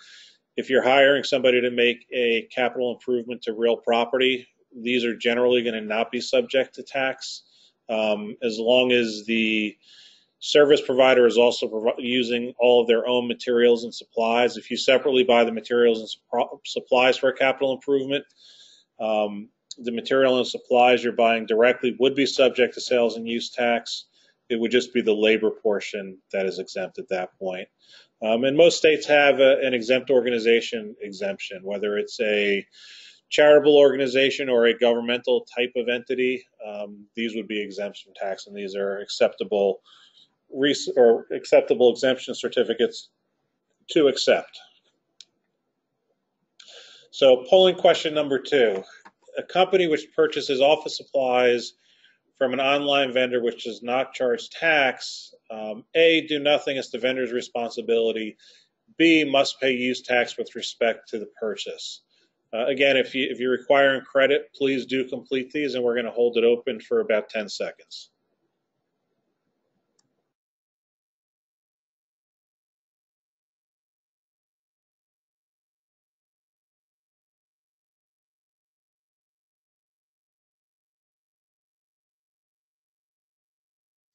if you're hiring somebody to make a capital improvement to real property, these are generally going to not be subject to tax as long as the service provider is also using all of their own materials and supplies. If you separately buy the materials and supplies for a capital improvement, the material and supplies you're buying directly would be subject to sales and use tax. It would just be the labor portion that is exempt at that point. And most states have an exempt organization exemption, whether it's a charitable organization or a governmental type of entity, these would be exempt from tax, and these are acceptable exemption certificates to accept. So polling question number 2. A company which purchases office supplies from an online vendor which does not charge tax, A, do nothing, it's the vendor's responsibility. B, must pay use tax with respect to the purchase. Again, if you're requiring credit, please do complete these, and we're going to hold it open for about 10 seconds.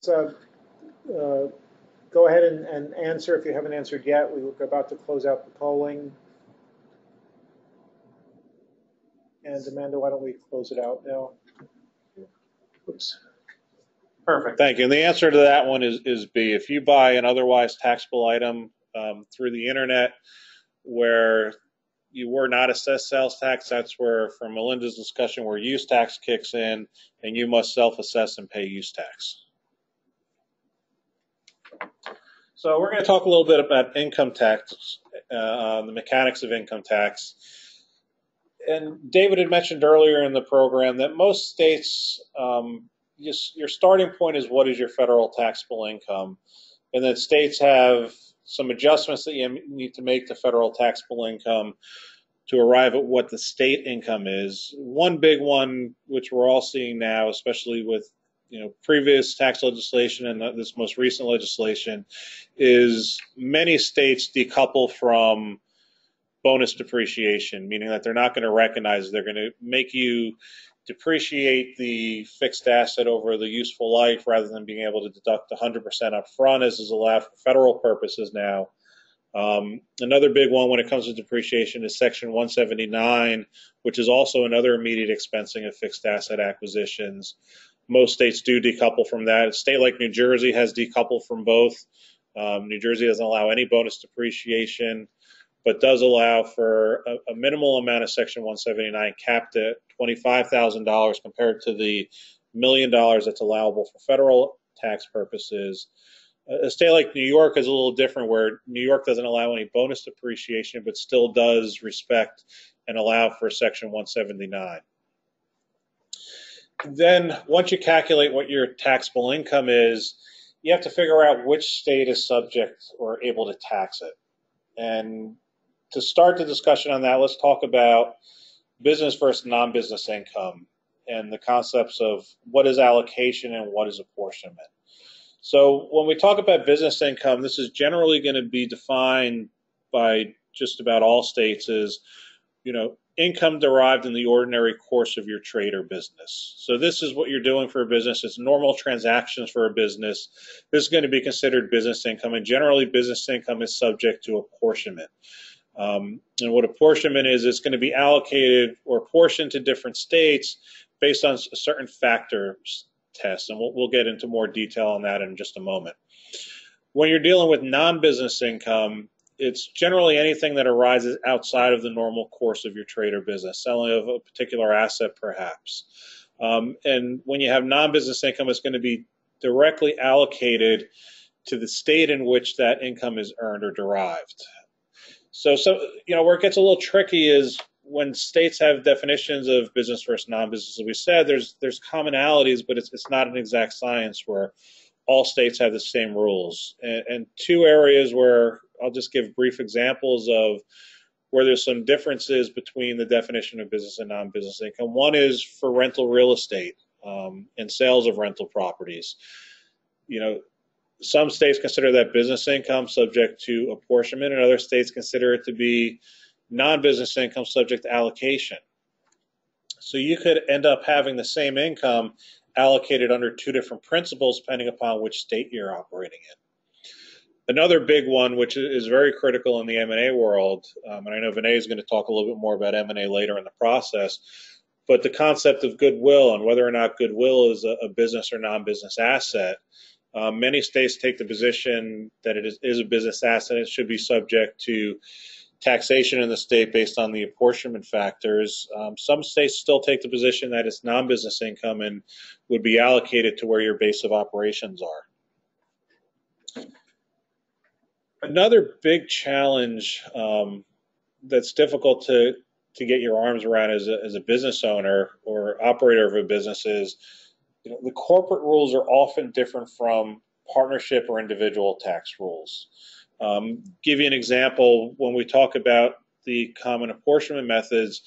So go ahead and answer if you haven't answered yet. We were about to close out the polling. And Amanda, why don't we close it out now? Oops. Perfect. Thank you. And the answer to that one is B. If you buy an otherwise taxable item through the internet where you were not assessed sales tax, that's where, from Melinda's discussion, where use tax kicks in, and you must self-assess and pay use tax. So we're going to talk a little bit about income tax, the mechanics of income tax. And David had mentioned earlier in the program that most states, your starting point is what is your federal taxable income, and that states have some adjustments that you need to make to federal taxable income to arrive at what the state income is. One big one, which we're all seeing now, especially with previous tax legislation and this most recent legislation, is many states decouple from bonus depreciation, meaning that they're not going to recognize, they're going to make you depreciate the fixed asset over the useful life rather than being able to deduct 100% up front, as is allowed for federal purposes now. Another big one when it comes to depreciation is Section 179, which is also another immediate expensing of fixed asset acquisitions. Most states do decouple from that. A state like New Jersey has decoupled from both. New Jersey doesn't allow any bonus depreciation, but does allow for a minimal amount of Section 179 capped at $25,000 compared to the $1 million that's allowable for federal tax purposes. A state like New York is a little different, where New York doesn't allow any bonus depreciation, but still does respect and allow for Section 179. Then once you calculate what your taxable income is, you have to figure out which state is subject or able to tax it. And to start the discussion on that, let's talk about business versus non-business income and the concepts of what is allocation and what is apportionment. So when we talk about business income, this is generally going to be defined by just about all states as, income derived in the ordinary course of your trade or business. So this is what you're doing for a business. It's normal transactions for a business. This is going to be considered business income, and generally business income is subject to apportionment. And what apportionment is, it's going to be allocated or apportioned to different states based on a certain factors test, and we'll get into more detail on that in just a moment. When you're dealing with non-business income, it's generally anything that arises outside of the normal course of your trade or business, selling of a particular asset perhaps. And when you have non-business income, it's going to be directly allocated to the state in which that income is earned or derived. So where it gets a little tricky is when states have definitions of business versus non-business. As we said, there's commonalities, but it's not an exact science where all states have the same rules. And two areas where I'll just give brief examples of where there's some differences between the definition of business and non-business income. One is for rental real estate and sales of rental properties. Some states consider that business income subject to apportionment, and other states consider it to be non-business income subject to allocation. So you could end up having the same income allocated under two different principles depending upon which state you're operating in. Another big one, which is very critical in the M&A world, and I know Vinay is going to talk a little bit more about M&A later in the process, but the concept of goodwill and whether or not goodwill is a business or non-business asset. Many states take the position that it is a business asset. It should be subject to taxation in the state based on the apportionment factors. Some states still take the position that it's non-business income and would be allocated to where your base of operations are. Another big challenge that's difficult to get your arms around as a business owner or operator of a business is, the corporate rules are often different from partnership or individual tax rules. Give you an example, when we talk about the common apportionment methods,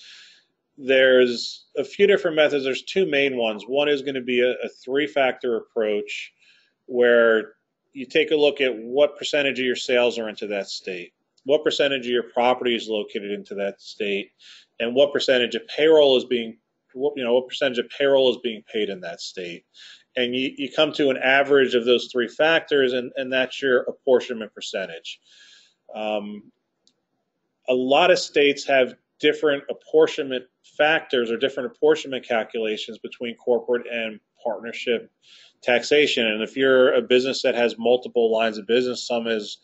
there's a few different methods. There's two main ones. One is going to be a three-factor approach where you take a look at what percentage of your sales are into that state, what percentage of your property is located into that state, and what percentage of payroll is being paid in that state. And you come to an average of those three factors, and that's your apportionment percentage. A lot of states have different apportionment factors or different apportionment calculations between corporate and partnership taxation. And if you're a business that has multiple lines of business, some as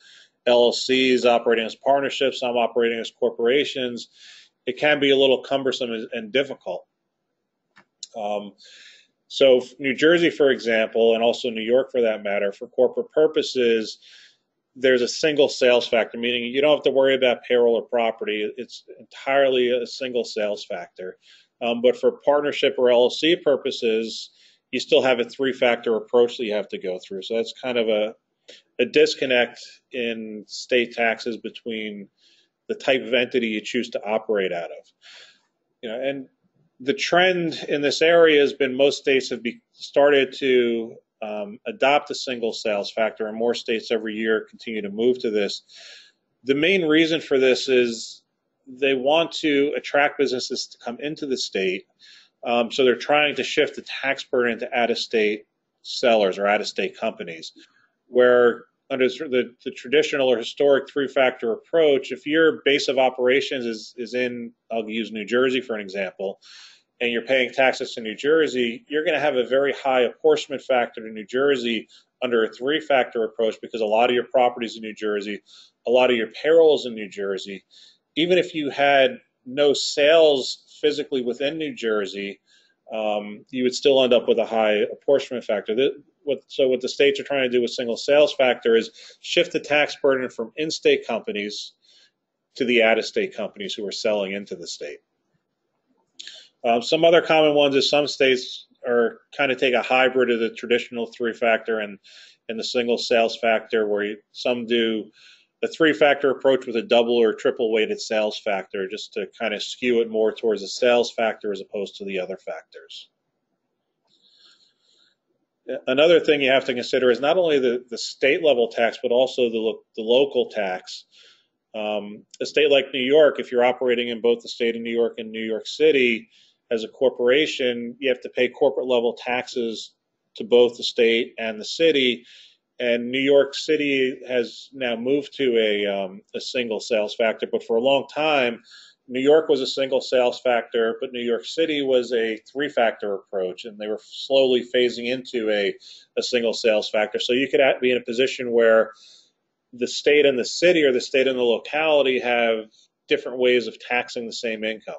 LLCs operating as partnerships, some operating as corporations, it can be a little cumbersome and difficult. So New Jersey, for example, and also New York for that matter, for corporate purposes, there's a single sales factor, meaning you don't have to worry about payroll or property. It's entirely a single sales factor. But for partnership or LLC purposes, you still have a three-factor approach that you have to go through. So that's kind of a disconnect in state taxes between the type of entity you choose to operate out of. And the trend in this area has been most states have started to adopt a single sales factor, and more states every year continue to move to this. The main reason for this is they want to attract businesses to come into the state, so they're trying to shift the tax burden to out-of-state sellers or out-of-state companies, where under the traditional or historic three-factor approach, if your base of operations is in, I'll use New Jersey for an example, and you're paying taxes to New Jersey, you're going to have a very high apportionment factor to New Jersey under a three-factor approach because a lot of your properties in New Jersey, a lot of your payrolls in New Jersey. Even if you had no sales physically within New Jersey, you would still end up with a high apportionment factor. So what the states are trying to do with single sales factor is shift the tax burden from in-state companies to the out-of-state companies who are selling into the state. Some other common ones is some states are kind of take a hybrid of the traditional three-factor and the single sales factor, where some do a three-factor approach with a double or triple weighted sales factor, just to kind of skew it more towards the sales factor as opposed to the other factors. Another thing you have to consider is not only the state level tax, but also the local tax. A state like New York, if you're operating in both the state of New York and New York City, as a corporation, you have to pay corporate level taxes to both the state and the city. And New York City has now moved to a single sales factor, but for a long time, New York was a single sales factor, but New York City was a three-factor approach, and they were slowly phasing into a single sales factor. So you could be in a position where the state and the city or the state and the locality have different ways of taxing the same income.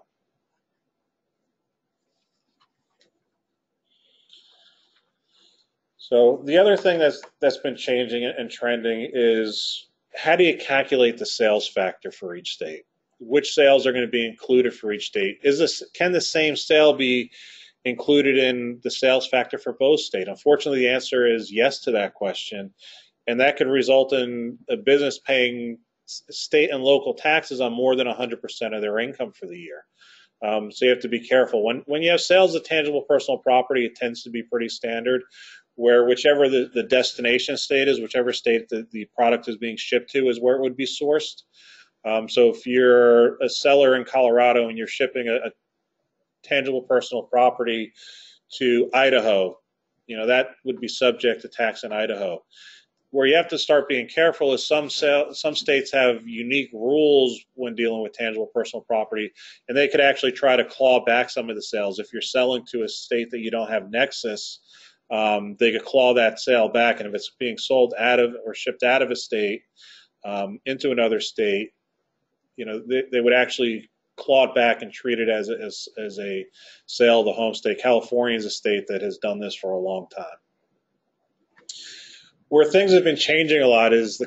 So the other thing that's been changing and trending is, how do you calculate the sales factor for each state? Which sales are going to be included for each state? Can the same sale be included in the sales factor for both states? Unfortunately, the answer is yes to that question, and that could result in a business paying state and local taxes on more than 100% of their income for the year. So you have to be careful. When you have sales of tangible personal property, it tends to be pretty standard, where whichever the destination state is, whichever state the product is being shipped to, is where it would be sourced. So if you're a seller in Colorado and you're shipping a tangible personal property to Idaho, that would be subject to tax in Idaho. Where you have to start being careful is some states have unique rules when dealing with tangible personal property, and they could actually try to claw back some of the sales. If you're selling to a state that you don't have nexus, they could claw that sale back, and if it's being sold out of or shipped out of a state into another state, they would actually claw it back and treat it as a sale of the home state. California is a state that has done this for a long time. Where things have been changing a lot is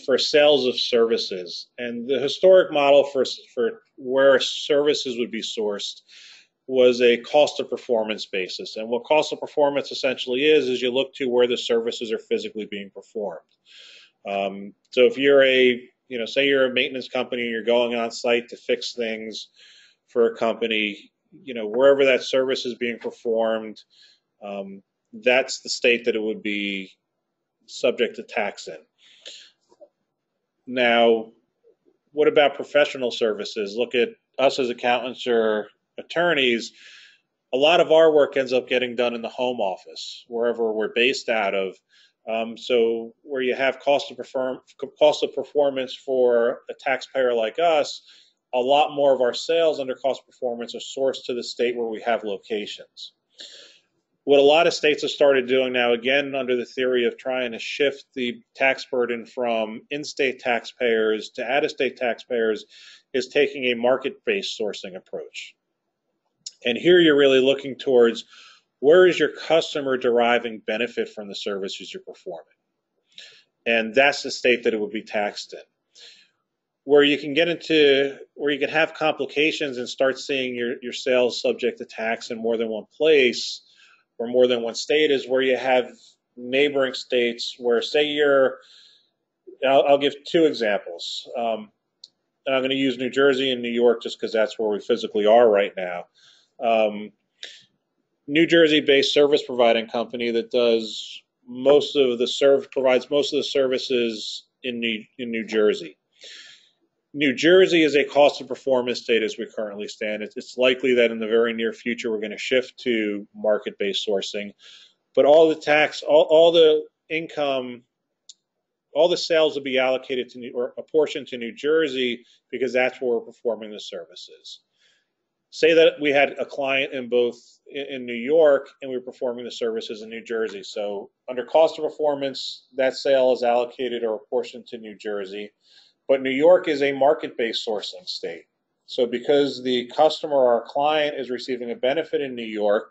for sales of services, and the historic model for where services would be sourced was a cost of performance basis. And what cost of performance essentially is you look to where the services are physically being performed. So if you're say you're a maintenance company, you're going on site to fix things for a company, wherever that service is being performed, that's the state that it would be subject to tax in. Now, what about professional services? Look at us as accountants or attorneys. A lot of our work ends up getting done in the home office, wherever we're based out of. So where you have cost of performance for a taxpayer like us, a lot more of our sales under cost of performance are sourced to the state where we have locations. What a lot of states have started doing now, again, under the theory of trying to shift the tax burden from in-state taxpayers to out-of-state taxpayers, is taking a market-based sourcing approach. And here you're really looking towards where is your customer deriving benefit from the services you're performing? And that's the state that it would be taxed in. Where you can have complications and start seeing your sales subject to tax in more than one place or more than one state is where you have neighboring states where, say I'll give two examples. And I'm going to use New Jersey and New York just because that's where we physically are right now. New Jersey-based service providing company that provides most of the services in New Jersey. New Jersey is a cost of performance state as we currently stand. It's likely that in the very near future we're going to shift to market-based sourcing, but all the tax, all the income, all the sales will be allocated to or apportioned to New Jersey because that's where we're performing the services. Say that we had a client in New York and we were performing the services in New Jersey. So under cost of performance, that sale is allocated or apportioned to New Jersey. But New York is a market-based sourcing state. So because the customer or our client is receiving a benefit in New York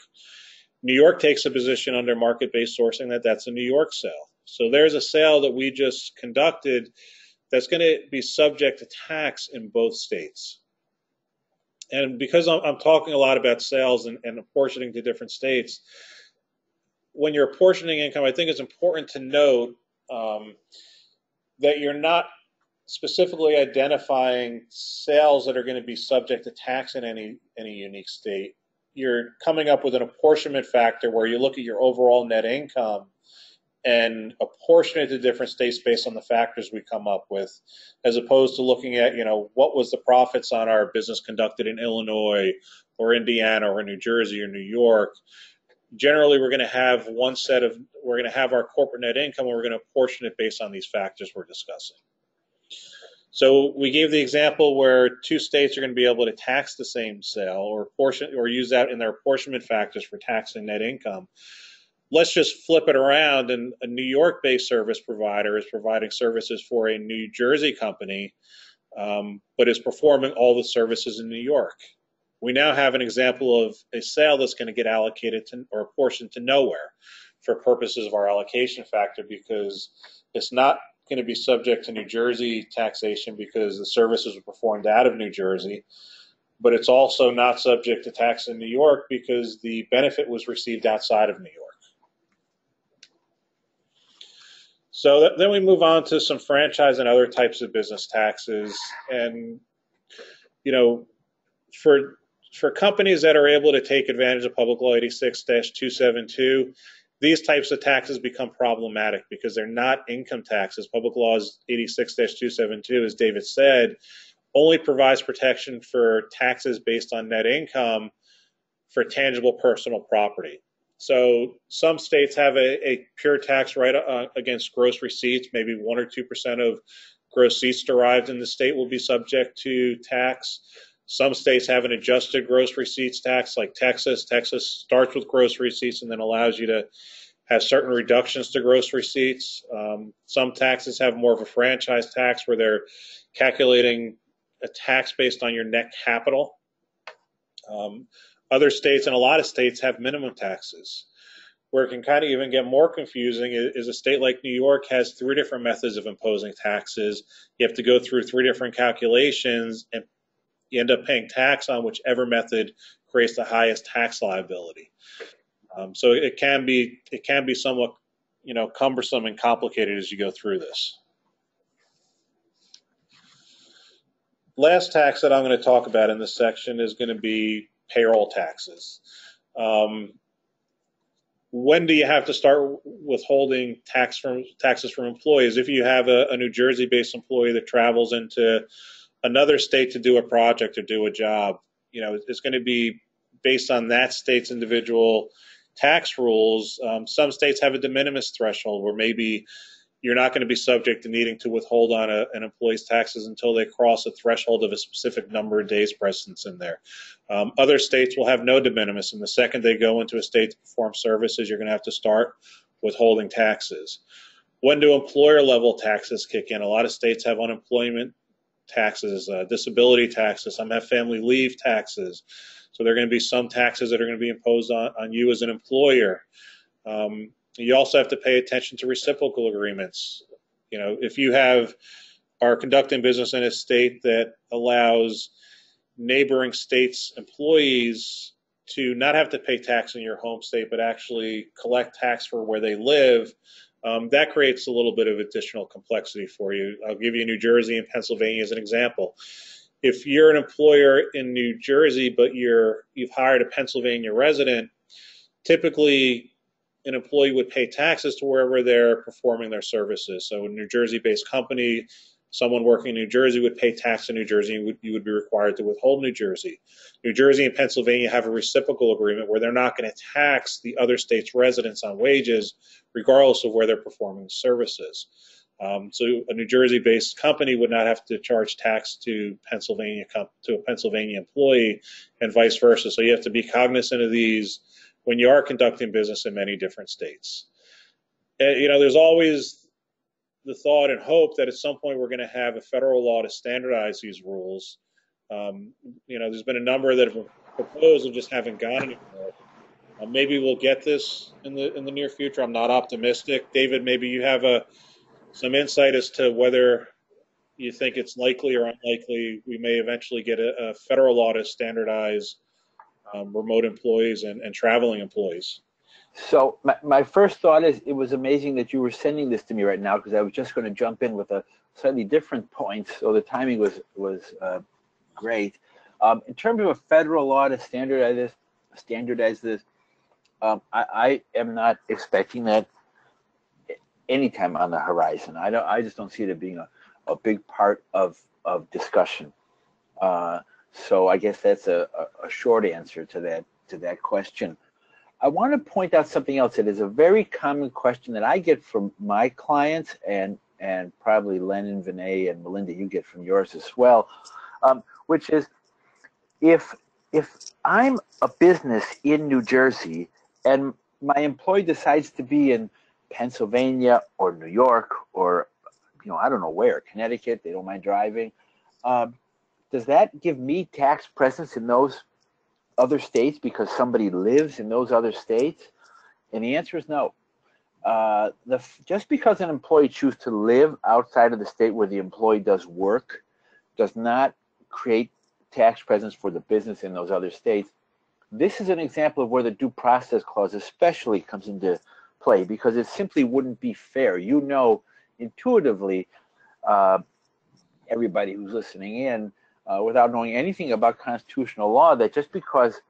takes a position under market-based sourcing that's a New York sale. So there's a sale that we just conducted that's going to be subject to tax in both states. And because I'm talking a lot about sales and apportioning to different states, when you're apportioning income, I think it's important to note that you're not specifically identifying sales that are going to be subject to tax in any unique state. You're coming up with an apportionment factor where you look at your overall net income and apportion it to different states based on the factors we come up with, as opposed to looking at, what was the profits on our business conducted in Illinois or Indiana or New Jersey or New York. Generally, we're going to have our corporate net income and we're going to apportion it based on these factors we're discussing. So we gave the example where two states are going to be able to tax the same sale or use that in their apportionment factors for taxing net income. Let's just flip it around, and a New York-based service provider is providing services for a New Jersey company, but is performing all the services in New York. We now have an example of a sale that's going to get allocated to or apportioned to nowhere for purposes of our allocation factor, because it's not going to be subject to New Jersey taxation because the services were performed out of New Jersey, but it's also not subject to tax in New York because the benefit was received outside of New York. So then we move on to some franchise and other types of business taxes. And, for companies that are able to take advantage of Public Law 86-272, these types of taxes become problematic because they're not income taxes. Public Law 86-272, as David said, only provides protection for taxes based on net income for tangible personal property. So some states have a pure tax right against gross receipts. Maybe 1 or 2% of gross receipts derived in the state will be subject to tax. Some states have an adjusted gross receipts tax, like Texas. Texas starts with gross receipts and then allows you to have certain reductions to gross receipts. Some taxes have more of a franchise tax where they're calculating a tax based on your net capital. Other states, and a lot of states, have minimum taxes. Where it can kind of even get more confusing is a state like New York has 3 different methods of imposing taxes. You have to go through 3 different calculations, and you end up paying tax on whichever method creates the highest tax liability. So it can be somewhat, cumbersome and complicated as you go through this. Last tax that I'm going to talk about in this section is going to be payroll taxes. When do you have to start withholding taxes from employees? If you have a New Jersey-based employee that travels into another state to do a project or do a job, it's going to be based on that state's individual tax rules. Some states have a de minimis threshold where maybe you're not going to be subject to needing to withhold on an employee's taxes until they cross a threshold of a specific number of days presence in there. Other states will have no de minimis, and the second they go into a state to perform services, you're going to have to start withholding taxes. When do employer-level taxes kick in? A lot of states have unemployment taxes, disability taxes. Some have family leave taxes. So there are going to be some taxes that are going to be imposed on you as an employer. You also have to pay attention to reciprocal agreements. If you are conducting business in a state that allows neighboring states' employees to not have to pay tax in your home state, but actually collect tax for where they live, that creates a little bit of additional complexity for you. I'll give you New Jersey and Pennsylvania as an example. If you're an employer in New Jersey, but you've hired a Pennsylvania resident, typically an employee would pay taxes to wherever they're performing their services. So a New Jersey-based company, someone working in New Jersey would pay tax in New Jersey, and you would be required to withhold New Jersey. New Jersey and Pennsylvania have a reciprocal agreement where they're not going to tax the other state's residents on wages, regardless of where they're performing services. So a New Jersey-based company would not have to charge tax to a Pennsylvania employee, and vice versa. So you have to be cognizant of these when you are conducting business in many different states. There's always the thought and hope that at some point we're going to have a federal law to standardize these rules. There's been a number that have proposed and just haven't gone anywhere. Maybe we'll get this in the near future. I'm not optimistic. David, maybe you have some insight as to whether you think it's likely or unlikely we may eventually get a federal law to standardize remote employees and traveling employees. So my first thought is it was amazing that you were sending this to me right now, because I was just going to jump in with a slightly different point. So the timing was great. In terms of a federal law to standardize this, I am not expecting that anytime on the horizon. I just don't see it being a big part of discussion. So I guess that's a short answer to that question. I want to point out something else that is a very common question that I get from my clients, and probably Len and Vinay and Melinda, you get from yours as well, which is if I'm a business in New Jersey and my employee decides to be in Pennsylvania or New York or I don't know where, Connecticut, they don't mind driving, does that give me tax presence in those other states because somebody lives in those other states? And the answer is no. Just because an employee chooses to live outside of the state where the employee does work does not create tax presence for the business in those other states. This is an example of where the due process clause especially comes into play, because it simply wouldn't be fair. Intuitively, everybody who's listening in, without knowing anything about constitutional law, that just because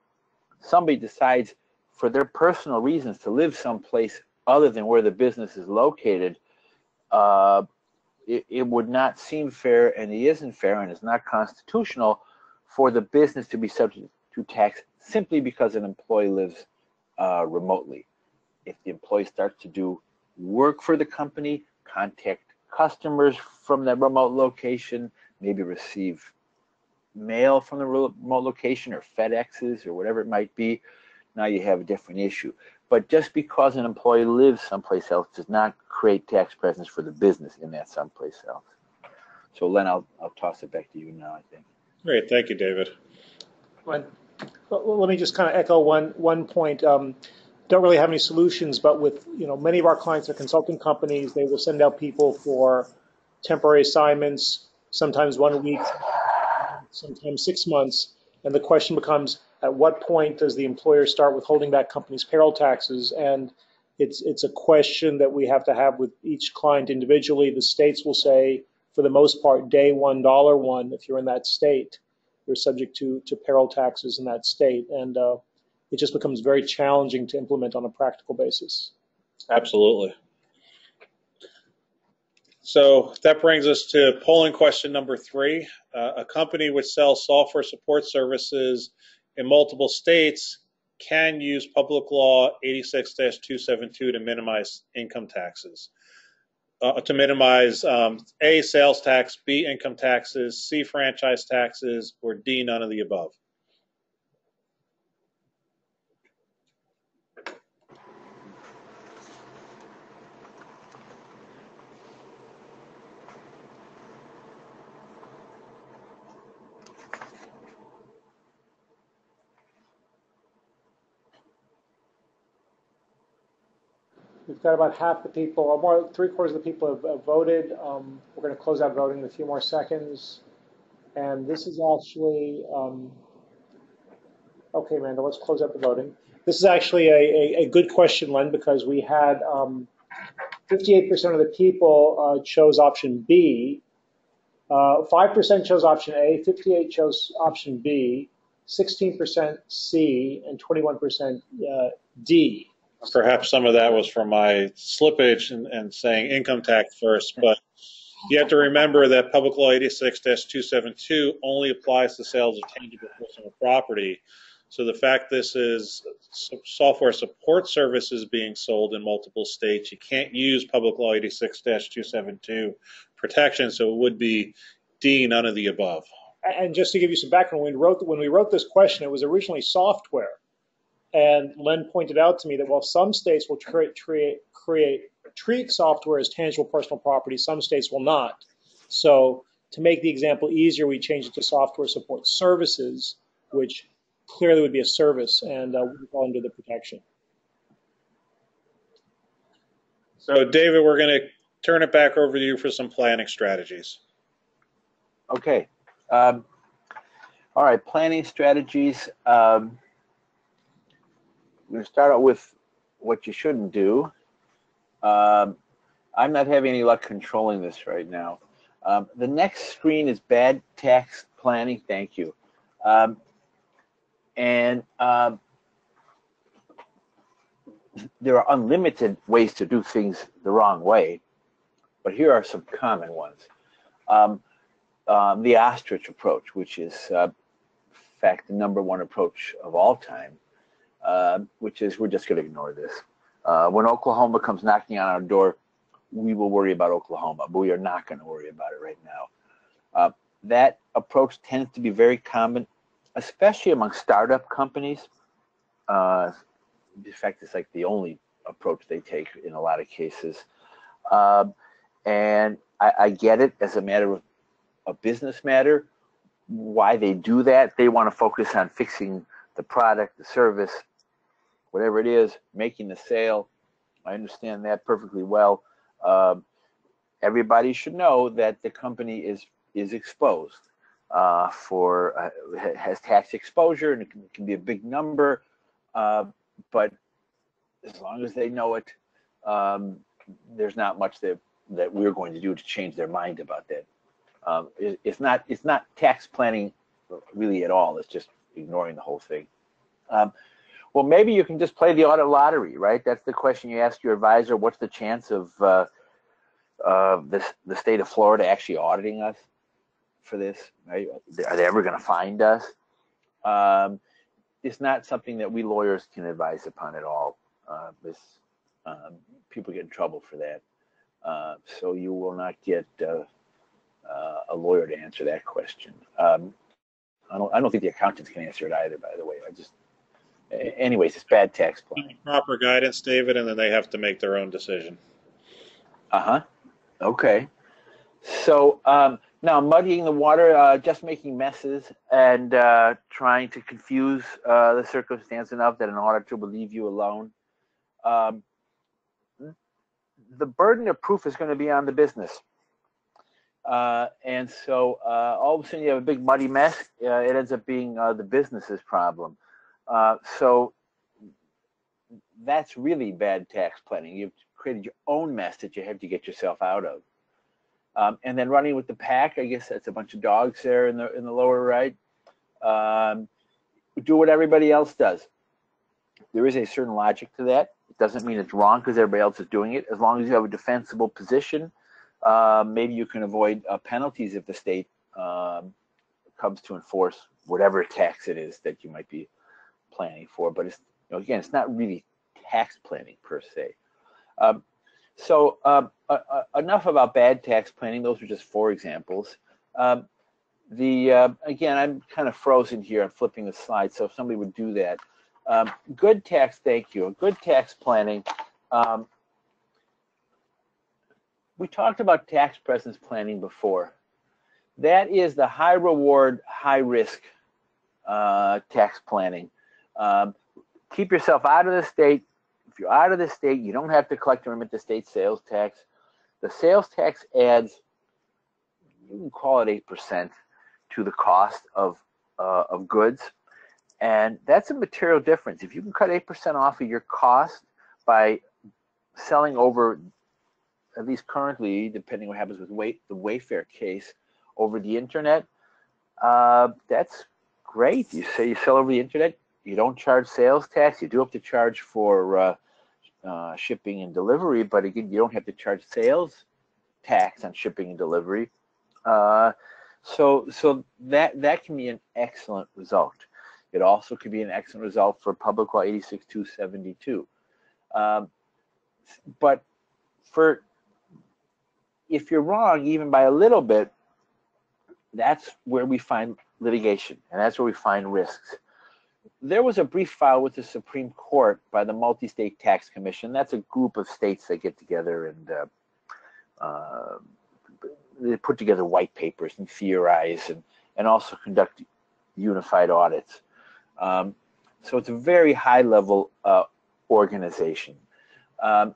somebody decides for their personal reasons to live someplace other than where the business is located, it would not seem fair, and it isn't fair, and it's not constitutional for the business to be subject to tax simply because an employee lives remotely. If the employee starts to do work for the company, contact customers from that remote location, maybe receive mail from the remote location or FedExes or whatever it might be, now you have a different issue. But just because an employee lives someplace else does not create tax presence for the business in that someplace else. So Len, I'll toss it back to you now, I think. Great, thank you, David. Let me just kind of echo one point. Don't really have any solutions, but with many of our clients are consulting companies. They will send out people for temporary assignments, sometimes 1 week, sometimes 6 months, and the question becomes: at what point does the employer start withholding back company's payroll taxes? And it's a question that we have to have with each client individually. The states will say, for the most part, day one, $1, if you're in that state, you're subject to payroll taxes in that state, and it just becomes very challenging to implement on a practical basis. Absolutely. So that brings us to polling question number 3. A company which sells software support services in multiple states can use Public Law 86-272 to minimize income taxes. To minimize A, sales tax, B, income taxes, C, franchise taxes, or D, none of the above. We've got about half the people, or more, 3/4 of the people have voted. We're going to close out voting in a few more seconds. And this is actually, okay, Amanda, let's close out the voting. This is actually a good question, Len, because we had 58% of the people chose option B, 5% chose option A, 58% chose option B, 16% C, and 21% D. Perhaps some of that was from my slippage and saying income tax first, but you have to remember that Public Law 86-272 only applies to sales of tangible personal property. So the fact this is software support services being sold in multiple states, you can't use Public Law 86-272 protection, so it would be D, none of the above. And just to give you some background, when we wrote this question, it was originally software. And Len pointed out to me that while some states will treat software as tangible personal property, some states will not. So to make the example easier, we changed it to software support services, which clearly would be a service and would fall under the protection. So David, we're going to turn it back over to you for some planning strategies. Okay. All right, planning strategies. I'm going to start out with what you shouldn't do. I'm not having any luck controlling this right now. The next screen is bad tax planning. Thank you. There are unlimited ways to do things the wrong way, but here are some common ones. The ostrich approach, which is, in fact, the #1 approach of all time, which is we're just going to ignore this. When Oklahoma comes knocking on our door, we will worry about Oklahoma, but we are not going to worry about it right now. That approach tends to be very common, especially among startup companies. In fact, it's like the only approach they take in a lot of cases. And I get it as a matter of a business matter, why they do that. They want to focus on fixing the product, the service, whatever it is, making the sale. I understand that perfectly well. Everybody should know that the company is exposed has tax exposure, and it can be a big number. But as long as they know it, there's not much that we're going to do to change their mind about that. It's not tax planning really at all. It's just ignoring the whole thing. Well, maybe you can just play the audit lottery, right? That's the question you ask your advisor. What's the chance of the state of Florida actually auditing us for this? Right? Are they ever going to find us? It's not something that we lawyers can advise upon at all. People get in trouble for that. So you will not get a lawyer to answer that question. I don't think the accountants can answer it either, by the way. Anyways, it's bad tax planning. Proper guidance, David, and then they have to make their own decision. Okay. So Now, muddying the water, just making messes and trying to confuse the circumstance enough that an auditor will leave you alone. The burden of proof is going to be on the business. And so all of a sudden you have a big muddy mess, it ends up being the business's problem. So that's really bad tax planning. You've created your own mess that you have to get yourself out of. And then running with the pack, I guess that's a bunch of dogs there in the lower right. Do what everybody else does. There is a certain logic to that. It doesn't mean it's wrong because everybody else is doing it. As long as you have a defensible position, maybe you can avoid penalties if the state comes to enforce whatever tax it is that you might be planning for. But it's, again, it's not really tax planning per se. So enough about bad tax planning. Those are just 4 examples. Again, I'm kind of frozen here. I'm flipping the slide, so if somebody would do that. Good tax, thank you. Good tax planning. We talked about tax presence planning before. That is the high reward, high risk tax planning. Keep yourself out of the state. If you're out of the state, you don't have to collect and remit the state sales tax. The sales tax adds, you can call it 8% to the cost of goods. And that's a material difference. If you can cut 8% off of your cost by selling over, at least currently, depending on what happens with the Wayfair case, over the internet, that's great. You say you sell over the internet, you don't charge sales tax. You do have to charge for shipping and delivery, but again, you don't have to charge sales tax on shipping and delivery. So that can be an excellent result. It also could be an excellent result for Public Law 86272. But if you're wrong, even by a little bit, that's where we find litigation, and that's where we find risks. There was a brief filed with the Supreme Court by the Multi-State Tax Commission. That's a group of states that get together and they put together white papers and theorize and also conduct unified audits. So it's a very high-level organization. Let's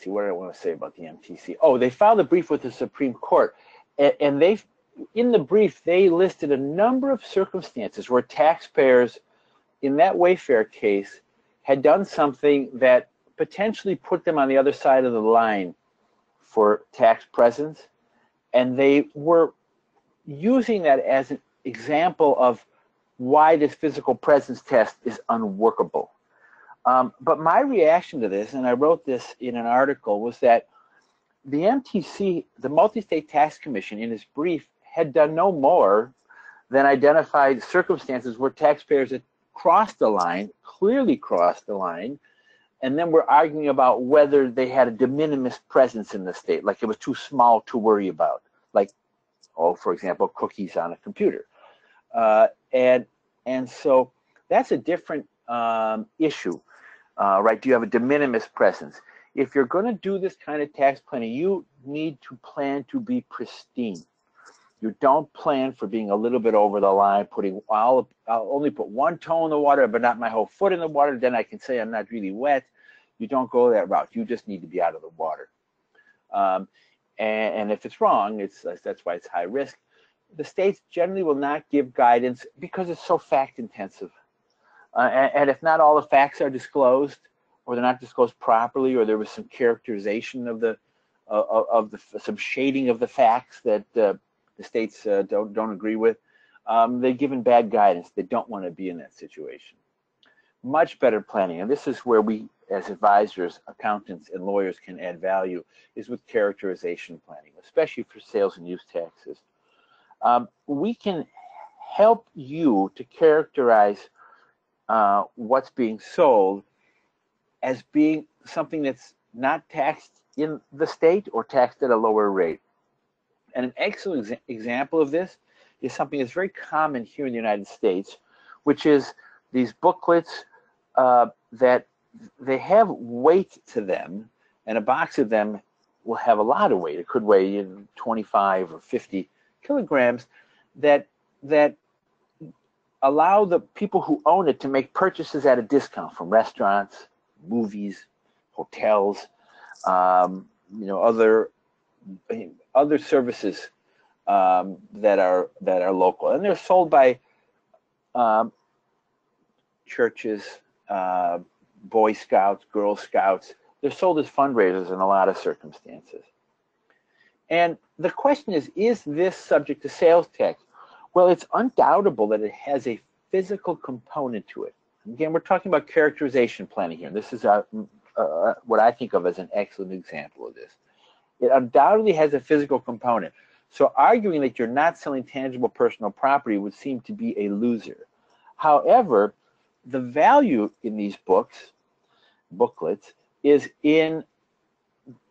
see, what did I want to say about the MTC? Oh, they filed a brief with the Supreme Court, and in the brief, they listed a number of circumstances where taxpayers in that Wayfair case had done something that potentially put them on the other side of the line for tax presence, and they were using that as an example of why this physical presence test is unworkable. But my reaction to this, and I wrote this in an article, was that the MTC, the Multi-State Tax Commission, in its brief, had done no more than identified circumstances where taxpayers had crossed the line, clearly crossed the line, and then we're arguing about whether they had a de minimis presence in the state, like it was too small to worry about, like, for example, cookies on a computer. And so that's a different issue, right? Do you have a de minimis presence? If you're going to do this kind of tax planning, you need to plan to be pristine. You don't plan for being a little bit over the line, I'll only put one toe in the water, but not my whole foot in the water. Then I can say I'm not really wet. You don't go that route. You just need to be out of the water. And if it's wrong, that's why it's high risk. The states generally will not give guidance because it's so fact intensive. And if not all the facts are disclosed, or they're not disclosed properly, or there was some characterization of some shading of the facts that the states don't agree with, they're given bad guidance. They don't want to be in that situation. Much better planning, and this is where we, as advisors, accountants, and lawyers can add value, is with characterization planning, especially for sales and use taxes. We can help you to characterize what's being sold as being something that's not taxed in the state or taxed at a lower rate. And an excellent example of this is something that's very common here in the United States, which is these booklets that they have weight to them, And a box of them will have a lot of weight. It could weigh 25 or 50 kilograms that allow the people who own it to make purchases at a discount from restaurants, movies, hotels, other services that are local, and they're sold by churches, Boy Scouts, Girl Scouts. They're sold as fundraisers in a lot of circumstances. And the question is this subject to sales tax? Well, it's undoubtable that it has a physical component to it. Again, we're talking about characterization planning here. This is what I think of as an excellent example of this. It undoubtedly has a physical component. So arguing that you're not selling tangible personal property would seem to be a loser. However, the value in these booklets, is in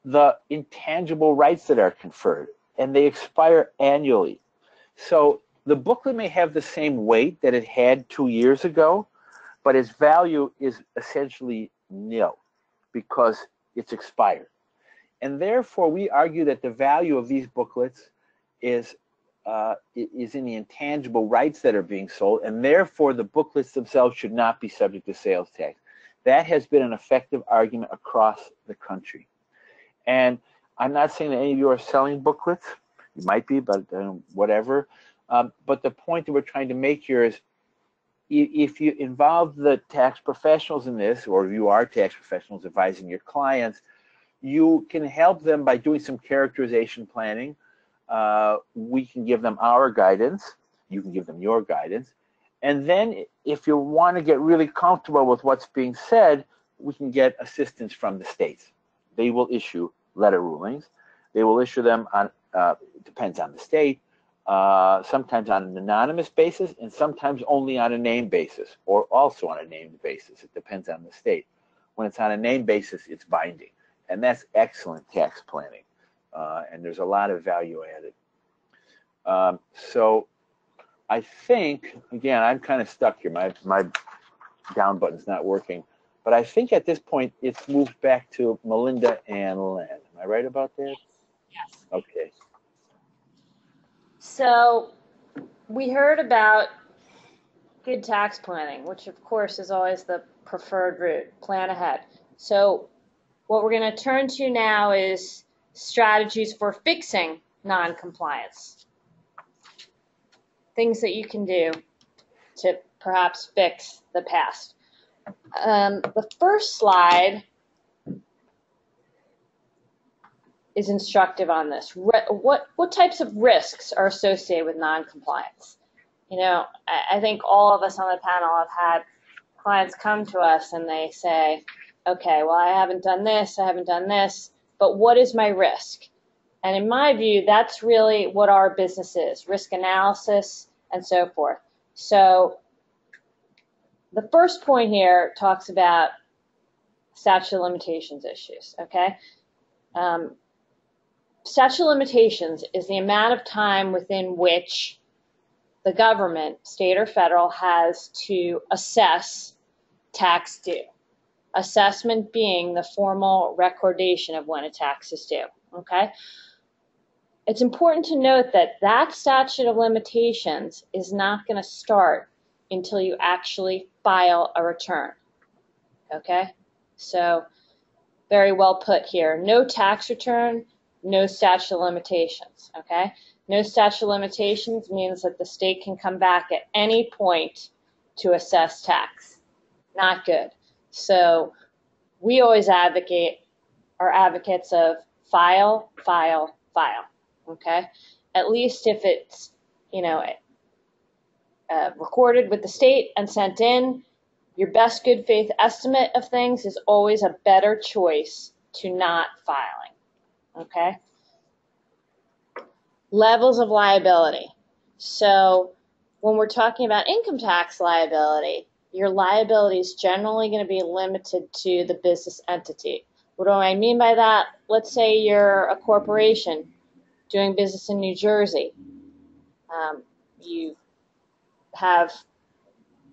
the intangible rights that are conferred, and they expire annually. So the booklet may have the same weight that it had 2 years ago, but its value is essentially nil because it's expired. And therefore, we argue that the value of these booklets is in the intangible rights that are being sold, and therefore the booklets themselves should not be subject to sales tax. That has been an effective argument across the country. And I'm not saying that any of you are selling booklets. You might be, but whatever. But the point that we're trying to make here is if you involve the tax professionals in this, or you are tax professionals advising your clients, you can help them by doing some characterization planning. We can give them our guidance. You can give them your guidance. And then if you want to get really comfortable with what's being said, we can get assistance from the states. They will issue letter rulings. They will issue them on, it depends on the state, sometimes on an anonymous basis and sometimes only on a name basis, or also on a named basis. It depends on the state. When it's on a name basis, it's binding. And that's excellent tax planning. And there's a lot of value added. So I think, again, I'm kind of stuck here. My down button's not working. But I think at this point, it's moved back to Melinda and Len. Am I right about that? Yes. Okay. So we heard about good tax planning, which of course is always the preferred route. Plan ahead. So what we're going to turn to now is strategies for fixing non-compliance. Things that you can do to perhaps fix the past. The first slide is instructive on this. What types of risks are associated with non-compliance? You know, I think all of us on the panel have had clients come to us and they say, okay, well, I haven't done this, but what is my risk? And in my view, that's really what our business is, risk analysis and so forth. So the first point here talks about statute of limitations issues, okay? Statute of limitations is the amount of time within which the government, state or federal, has to assess tax due. Assessment being the formal recordation of when a tax is due, okay? It's important to note that that statute of limitations is not going to start until you actually file a return, okay? So very well put here. No tax return, no statute of limitations, okay? No statute of limitations means that the state can come back at any point to assess tax. Not good. So we always are advocates of file, file, file, okay? At least if it's, you know, recorded with the state and sent in, your best good faith estimate of things is always a better choice to not filing, okay? Levels of liability. So when we're talking about income tax liability, your liability is generally going to be limited to the business entity. What do I mean by that? Let's say you're a corporation doing business in New Jersey. You have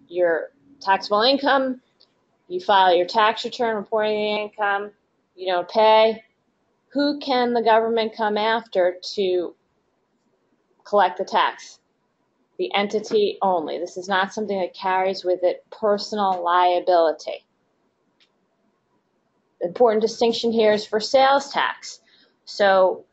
your taxable income, you file your tax return reporting the income, you don't pay, who can the government come after to collect the tax? The entity only. This is not something that carries with it personal liability. The important distinction here is for sales tax. So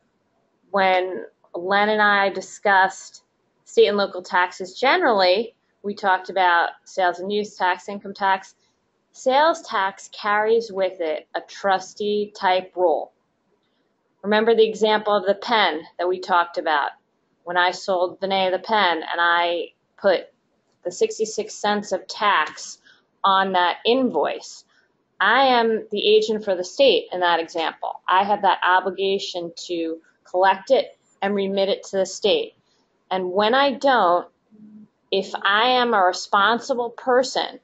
when Len and I discussed state and local taxes generally, we talked about sales and use tax, income tax. Sales tax carries with it a trustee type rule. Remember the example of the pen that we talked about. When I sold Vinay the pen and I put the 66 cents of tax on that invoice, I am the agent for the state in that example. I have that obligation to collect it and remit it to the state. And when I don't, if I am a responsible person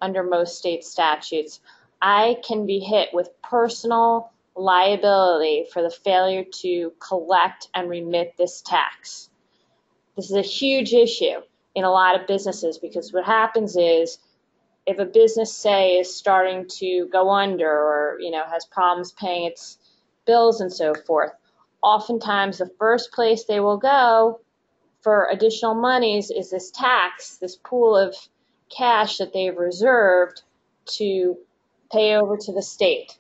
under most state statutes, I can be hit with personal liability for the failure to collect and remit this tax. This is a huge issue in a lot of businesses because what happens is if a business, say, is starting to go under or has problems paying its bills and so forth, oftentimes the first place they will go for additional monies is this tax, this pool of cash that they've reserved to pay over to the state.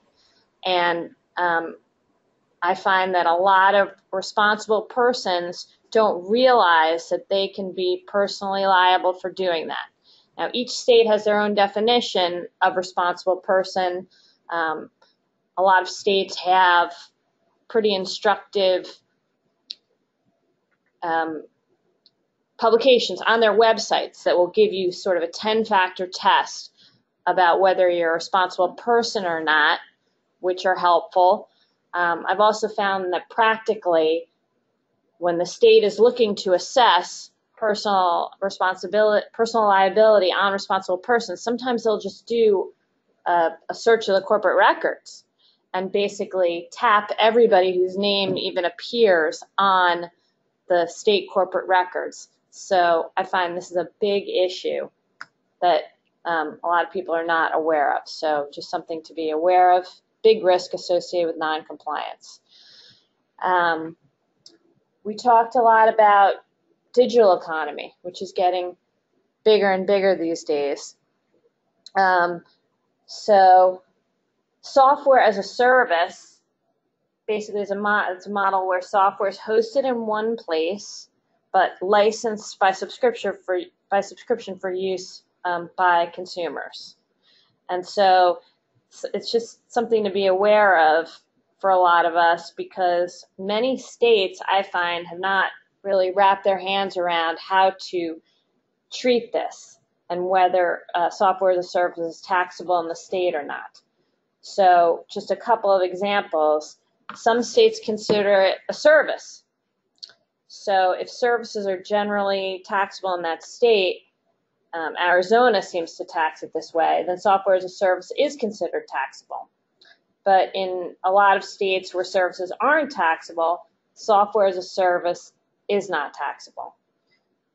And I find that a lot of responsible persons don't realize that they can be personally liable for doing that. Now, each state has their own definition of responsible person. A lot of states have pretty instructive publications on their websites that will give you sort of a 10-factor test about whether you're a responsible person or not, which are helpful. I've also found that practically, when the state is looking to assess personal liability on responsible persons, sometimes they'll just do a search of the corporate records and basically tap everybody whose name even appears on the state corporate records. So I find this is a big issue that a lot of people are not aware of. So just something to be aware of. Big risk associated with non-compliance. We talked a lot about digital economy, which is getting bigger and bigger these days. So software as a service basically is it's a model where software is hosted in one place but licensed by subscription for use by consumers. And so it's just something to be aware of for a lot of us because many states, I find, have not really wrapped their hands around how to treat this and whether software as a service is taxable in the state or not. So just a couple of examples. Some states consider it a service. So if services are generally taxable in that state, Arizona seems to tax it this way, then software as a service is considered taxable. But in a lot of states where services aren't taxable, software as a service is not taxable.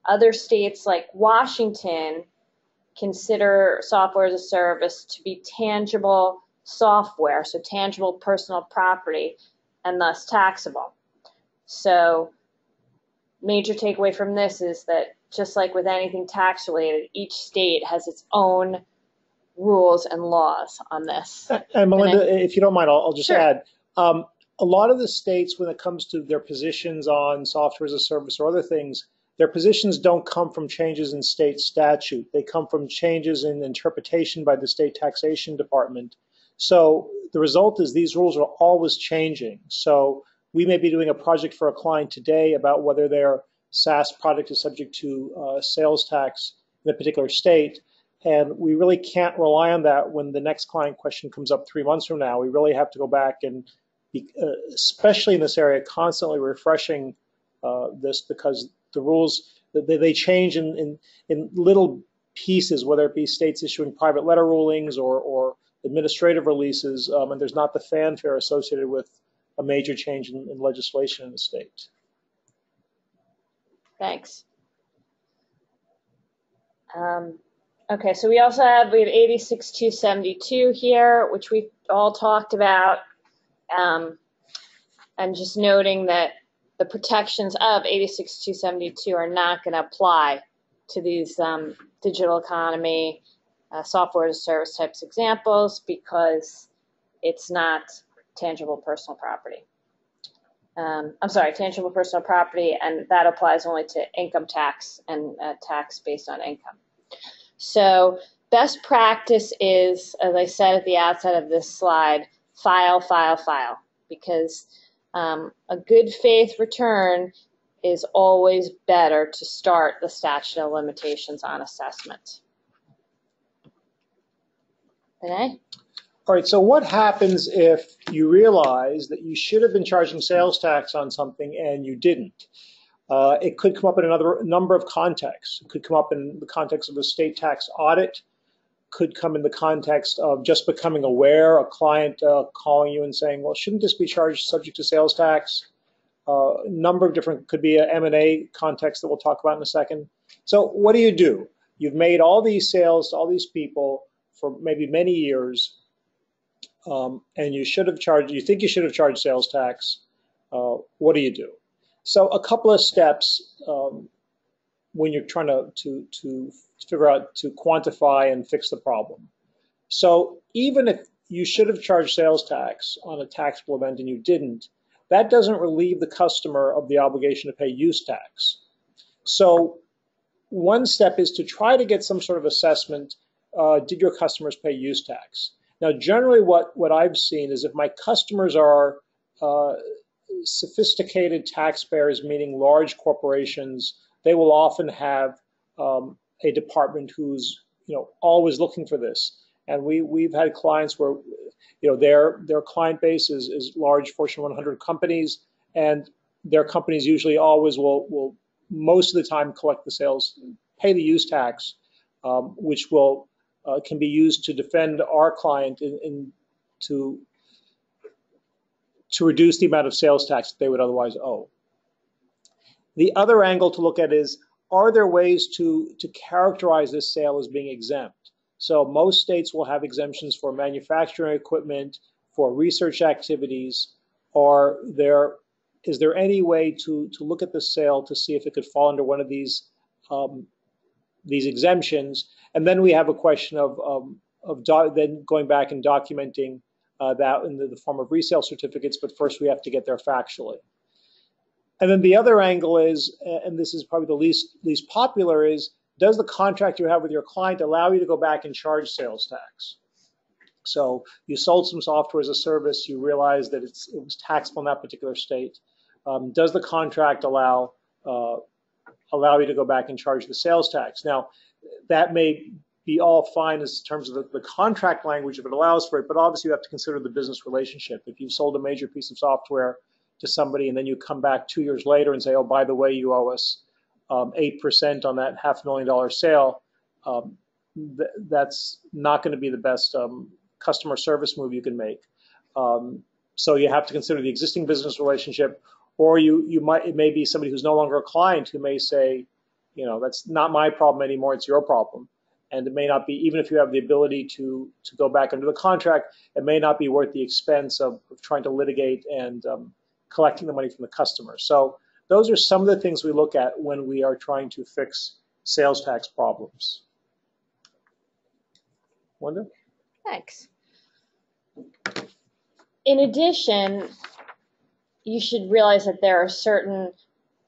Other states like Washington consider software as a service to be tangible software, so tangible personal property, and thus taxable. So major takeaway from this is that just like with anything tax related, each state has its own rules and laws on this. And Melinda, if you don't mind, I'll just Sure. add, a lot of the states, when it comes to their positions on software as a service or other things, their positions don't come from changes in state statute. They come from changes in interpretation by the state taxation department. So the result is these rules are always changing. So we may be doing a project for a client today about whether their SaaS product is subject to sales tax in a particular state. And we really can't rely on that when the next client question comes up 3 months from now. We really have to go back and, especially in this area, constantly refreshing this because the rules, they change in little pieces, whether it be states issuing private letter rulings or administrative releases, and there's not the fanfare associated with a major change in legislation in the state. Thanks. Okay, so we have 86272 here, which we all talked about, and just noting that the protections of 86272 are not going to apply to these digital economy software as a service types examples because it's not tangible personal property. I'm sorry, tangible personal property, and that applies only to income tax and tax based on income. So best practice is, as I said at the outset of this slide, file, file, file, because a good faith return is always better to start the statute of limitations on assessment. Renee? All right, so what happens if you realize that you should have been charging sales tax on something and you didn't? It could come up in another number of contexts. It could come up in the context of a state tax audit, could come in the context of just becoming aware, a client calling you and saying, well, shouldn't this be charged subject to sales tax? A number of different, could be an M&A context that we'll talk about in a second. So what do? You've made all these sales to all these people for maybe many years, and you think you should have charged sales tax. What do you do? So a couple of steps when you're trying to figure out to quantify and fix the problem. So even if you should have charged sales tax on a taxable event and you didn't, that doesn't relieve the customer of the obligation to pay use tax. So one step is to try to get some sort of assessment. Did your customers pay use tax? Now, generally what I've seen is if my customers are sophisticated taxpayers, meaning large corporations, they will often have a department who's always looking for this. And we've had clients where their client base is large Fortune 100 companies, and their companies usually always will most of the time collect the sales, pay the use tax, which can be used to defend our client to reduce the amount of sales tax that they would otherwise owe. The other angle to look at is, are there ways to characterize this sale as being exempt? So most states will have exemptions for manufacturing equipment, for research activities. Is there any way to look at the sale to see if it could fall under one of these exemptions? And then we have a question of then going back and documenting that in the form of resale certificates, but first we have to get there factually. And then the other angle is, and this is probably the least popular, is does the contract you have with your client allow you to go back and charge sales tax? So you sold some software as a service, you realize that it was taxable in that particular state. Does the contract allow you to go back and charge the sales tax? Now, that may be all fine in terms of the contract language if it allows for it, but obviously you have to consider the business relationship. If you've sold a major piece of software to somebody and then you come back 2 years later and say, oh, by the way, you owe us 8% on that $500,000 sale, that's not going to be the best customer service move you can make. So you have to consider the existing business relationship, or it may be somebody who's no longer a client who may say, that's not my problem anymore, it's your problem. And it may not be, even if you have the ability to go back under the contract, it may not be worth the expense of trying to litigate and collecting the money from the customer. So those are some of the things we look at when we are trying to fix sales tax problems. Wanda? Thanks. In addition, you should realize that there are certain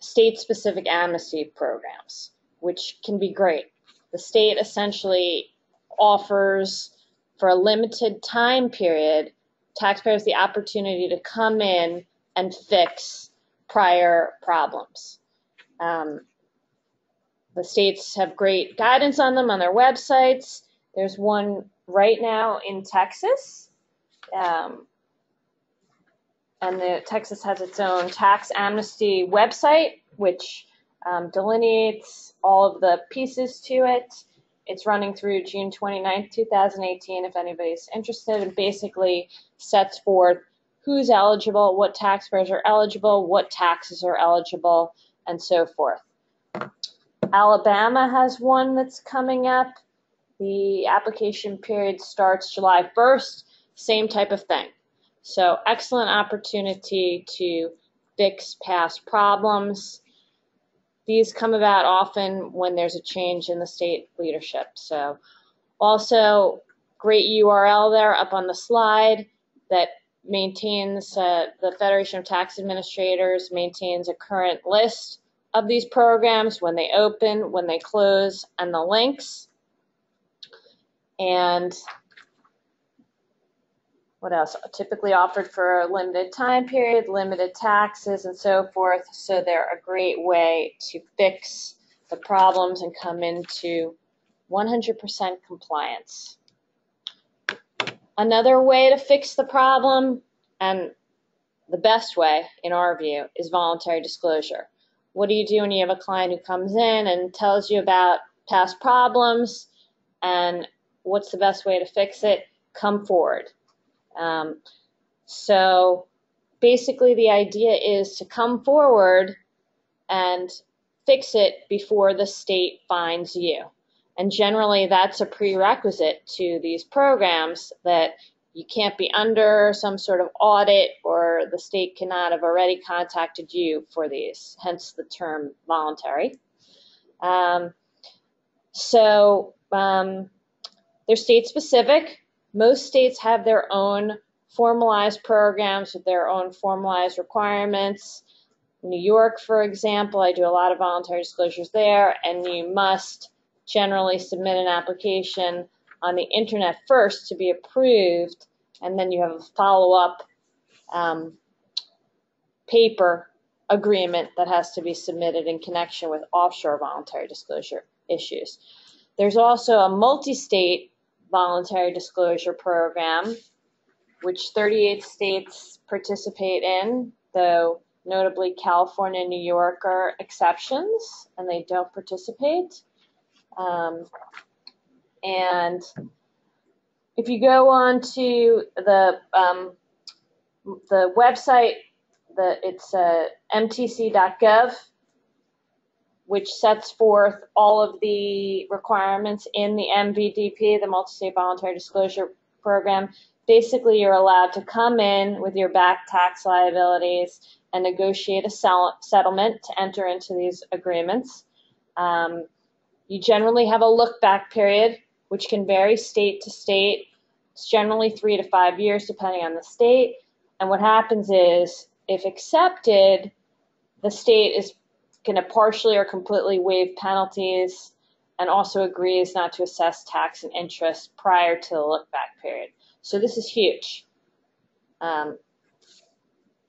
state-specific amnesty programs, which can be great. The state essentially offers, for a limited time period, taxpayers the opportunity to come in and fix prior problems. The states have great guidance on them on their websites. There's one right now in Texas, and Texas has its own tax amnesty website, which delineates all of the pieces to it. It's running through June 29th, 2018, if anybody's interested, and basically sets forth who's eligible, what taxpayers are eligible, what taxes are eligible, and so forth. Alabama has one that's coming up. The application period starts July 1st, same type of thing. So excellent opportunity to fix past problems. These come about often when there's a change in the state leadership. So also great URL there up on the slide that maintains, the Federation of Tax Administrators maintains a current list of these programs, when they open, when they close, and the links. And what else? Typically offered for a limited time period, limited taxes, and so forth. So they're a great way to fix the problems and come into 100% compliance. Another way to fix the problem, and the best way in our view, is voluntary disclosure. What do you do when you have a client who comes in and tells you about past problems and what's the best way to fix it? Come forward. So basically the idea is to come forward and fix it before the state fines you. And generally that's a prerequisite to these programs, that you can't be under some sort of audit or the state cannot have already contacted you for these, hence the term voluntary. They're state specific. Most states have their own formalized programs with their own formalized requirements. New York, for example, I do a lot of voluntary disclosures there, and you must generally submit an application on the internet first to be approved, and then you have a follow-up paper agreement that has to be submitted in connection with offshore voluntary disclosure issues. There's also a multi-state voluntary disclosure program, which 38 states participate in, though notably California and New York are exceptions, and they don't participate. And if you go on to the website, it's mtc.gov, which sets forth all of the requirements in the MVDP, the Multi-State Voluntary Disclosure Program. Basically, you're allowed to come in with your back tax liabilities and negotiate a settlement to enter into these agreements. You generally have a look-back period, which can vary state to state. It's generally 3 to 5 years, depending on the state. And what happens is, if accepted, the state is going to partially or completely waive penalties and also agrees not to assess tax and interest prior to the look-back period. So this is huge.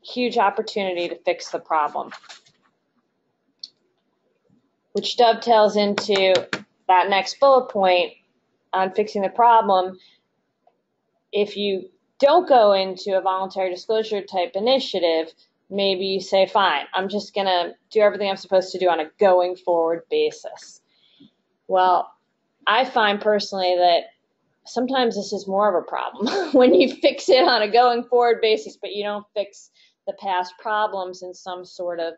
Huge opportunity to fix the problem, which dovetails into that next bullet point on fixing the problem. If you don't go into a voluntary disclosure type initiative, maybe you say, fine, I'm just going to do everything I'm supposed to do on a going forward basis. Well, I find personally that sometimes this is more of a problem when you fix it on a going forward basis, but you don't fix the past problems in some sort of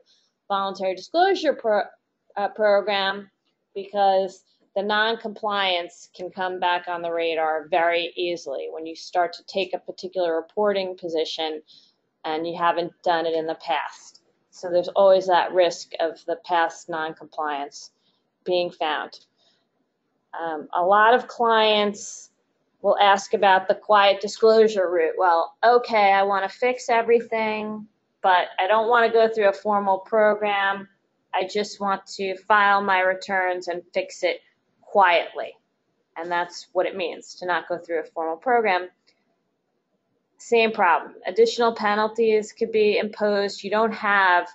voluntary disclosure program, because the non-compliance can come back on the radar very easily when you start to take a particular reporting position and you haven't done it in the past. So there's always that risk of the past non-compliance being found. A lot of clients will ask about the quiet disclosure route. Well, okay, I want to fix everything, but I don't want to go through a formal program. I just want to file my returns and fix it quietly. And that's what it means to not go through a formal program. Same problem. Additional penalties could be imposed. You don't have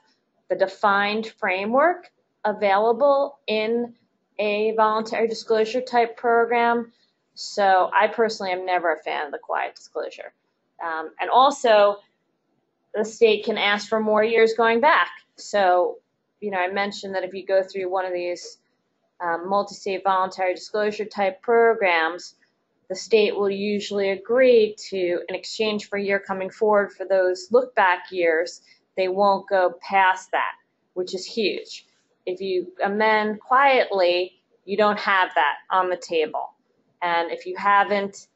the defined framework available in a voluntary disclosure type program. So I personally am never a fan of the quiet disclosure. And also, the state can ask for more years going back. So, I mentioned that if you go through one of these multi-state voluntary disclosure type programs, the state will usually agree to, in exchange for a year coming forward for those look-back years, they won't go past that, which is huge. If you amend quietly, you don't have that on the table. And if you haven't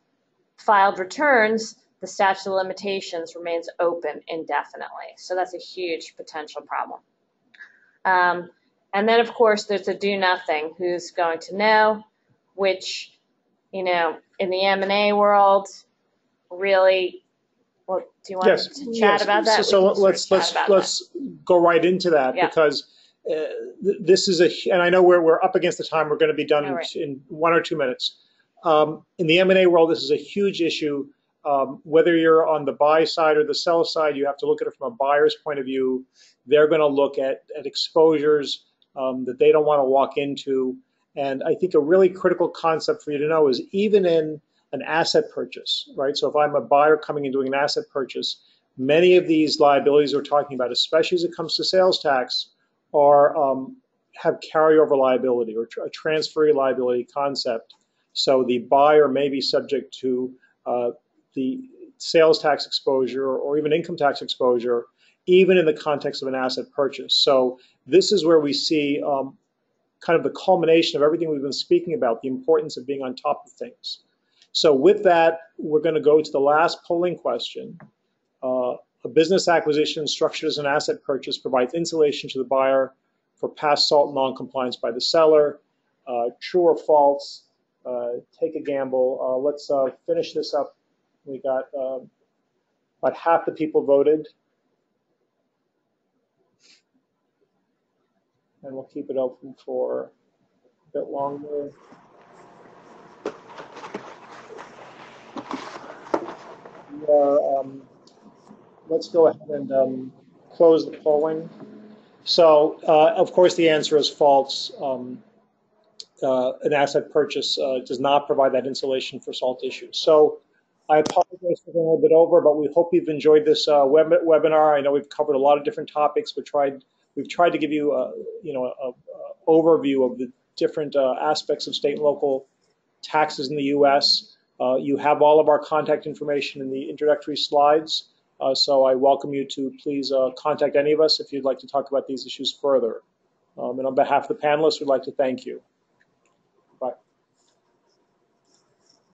filed returns, the statute of limitations remains open indefinitely. So that's a huge potential problem. And then, of course, there's a do nothing. Who's going to know? Which, in the M&A world, really, well, do you want to chat about that? So let's go right into that, because this is and I know we're up against the time. We're going to be done in 1 or 2 minutes. In the M&A world, this is a huge issue. Whether you're on the buy side or the sell side, you have to look at it from a buyer's point of view. They're going to look at exposures that they don't want to walk into. And I think a really critical concept for you to know is even in an asset purchase, right? So if I'm a buyer coming and doing an asset purchase, many of these liabilities we're talking about, especially as it comes to sales tax, have carryover liability or a transferee liability concept. So the buyer may be subject to the sales tax exposure or even income tax exposure, even in the context of an asset purchase. So this is where we see kind of the culmination of everything we've been speaking about, the importance of being on top of things. So with that, we're going to go to the last polling question. A business acquisition structured as an asset purchase provides insulation to the buyer for past SALT non-compliance by the seller. True or false? Take a gamble. Let's finish this up. We got about half the people voted. And we'll keep it open for a bit longer. Let's go ahead and close the polling. So, of course, the answer is false. An asset purchase does not provide that insulation for SALT issues. So I apologize for going a little bit over, but we hope you've enjoyed this webinar. I know we've covered a lot of different topics. We've tried to give you a overview of the different aspects of state and local taxes in the U.S. You have all of our contact information in the introductory slides. So I welcome you to please contact any of us if you'd like to talk about these issues further. And on behalf of the panelists, we'd like to thank you.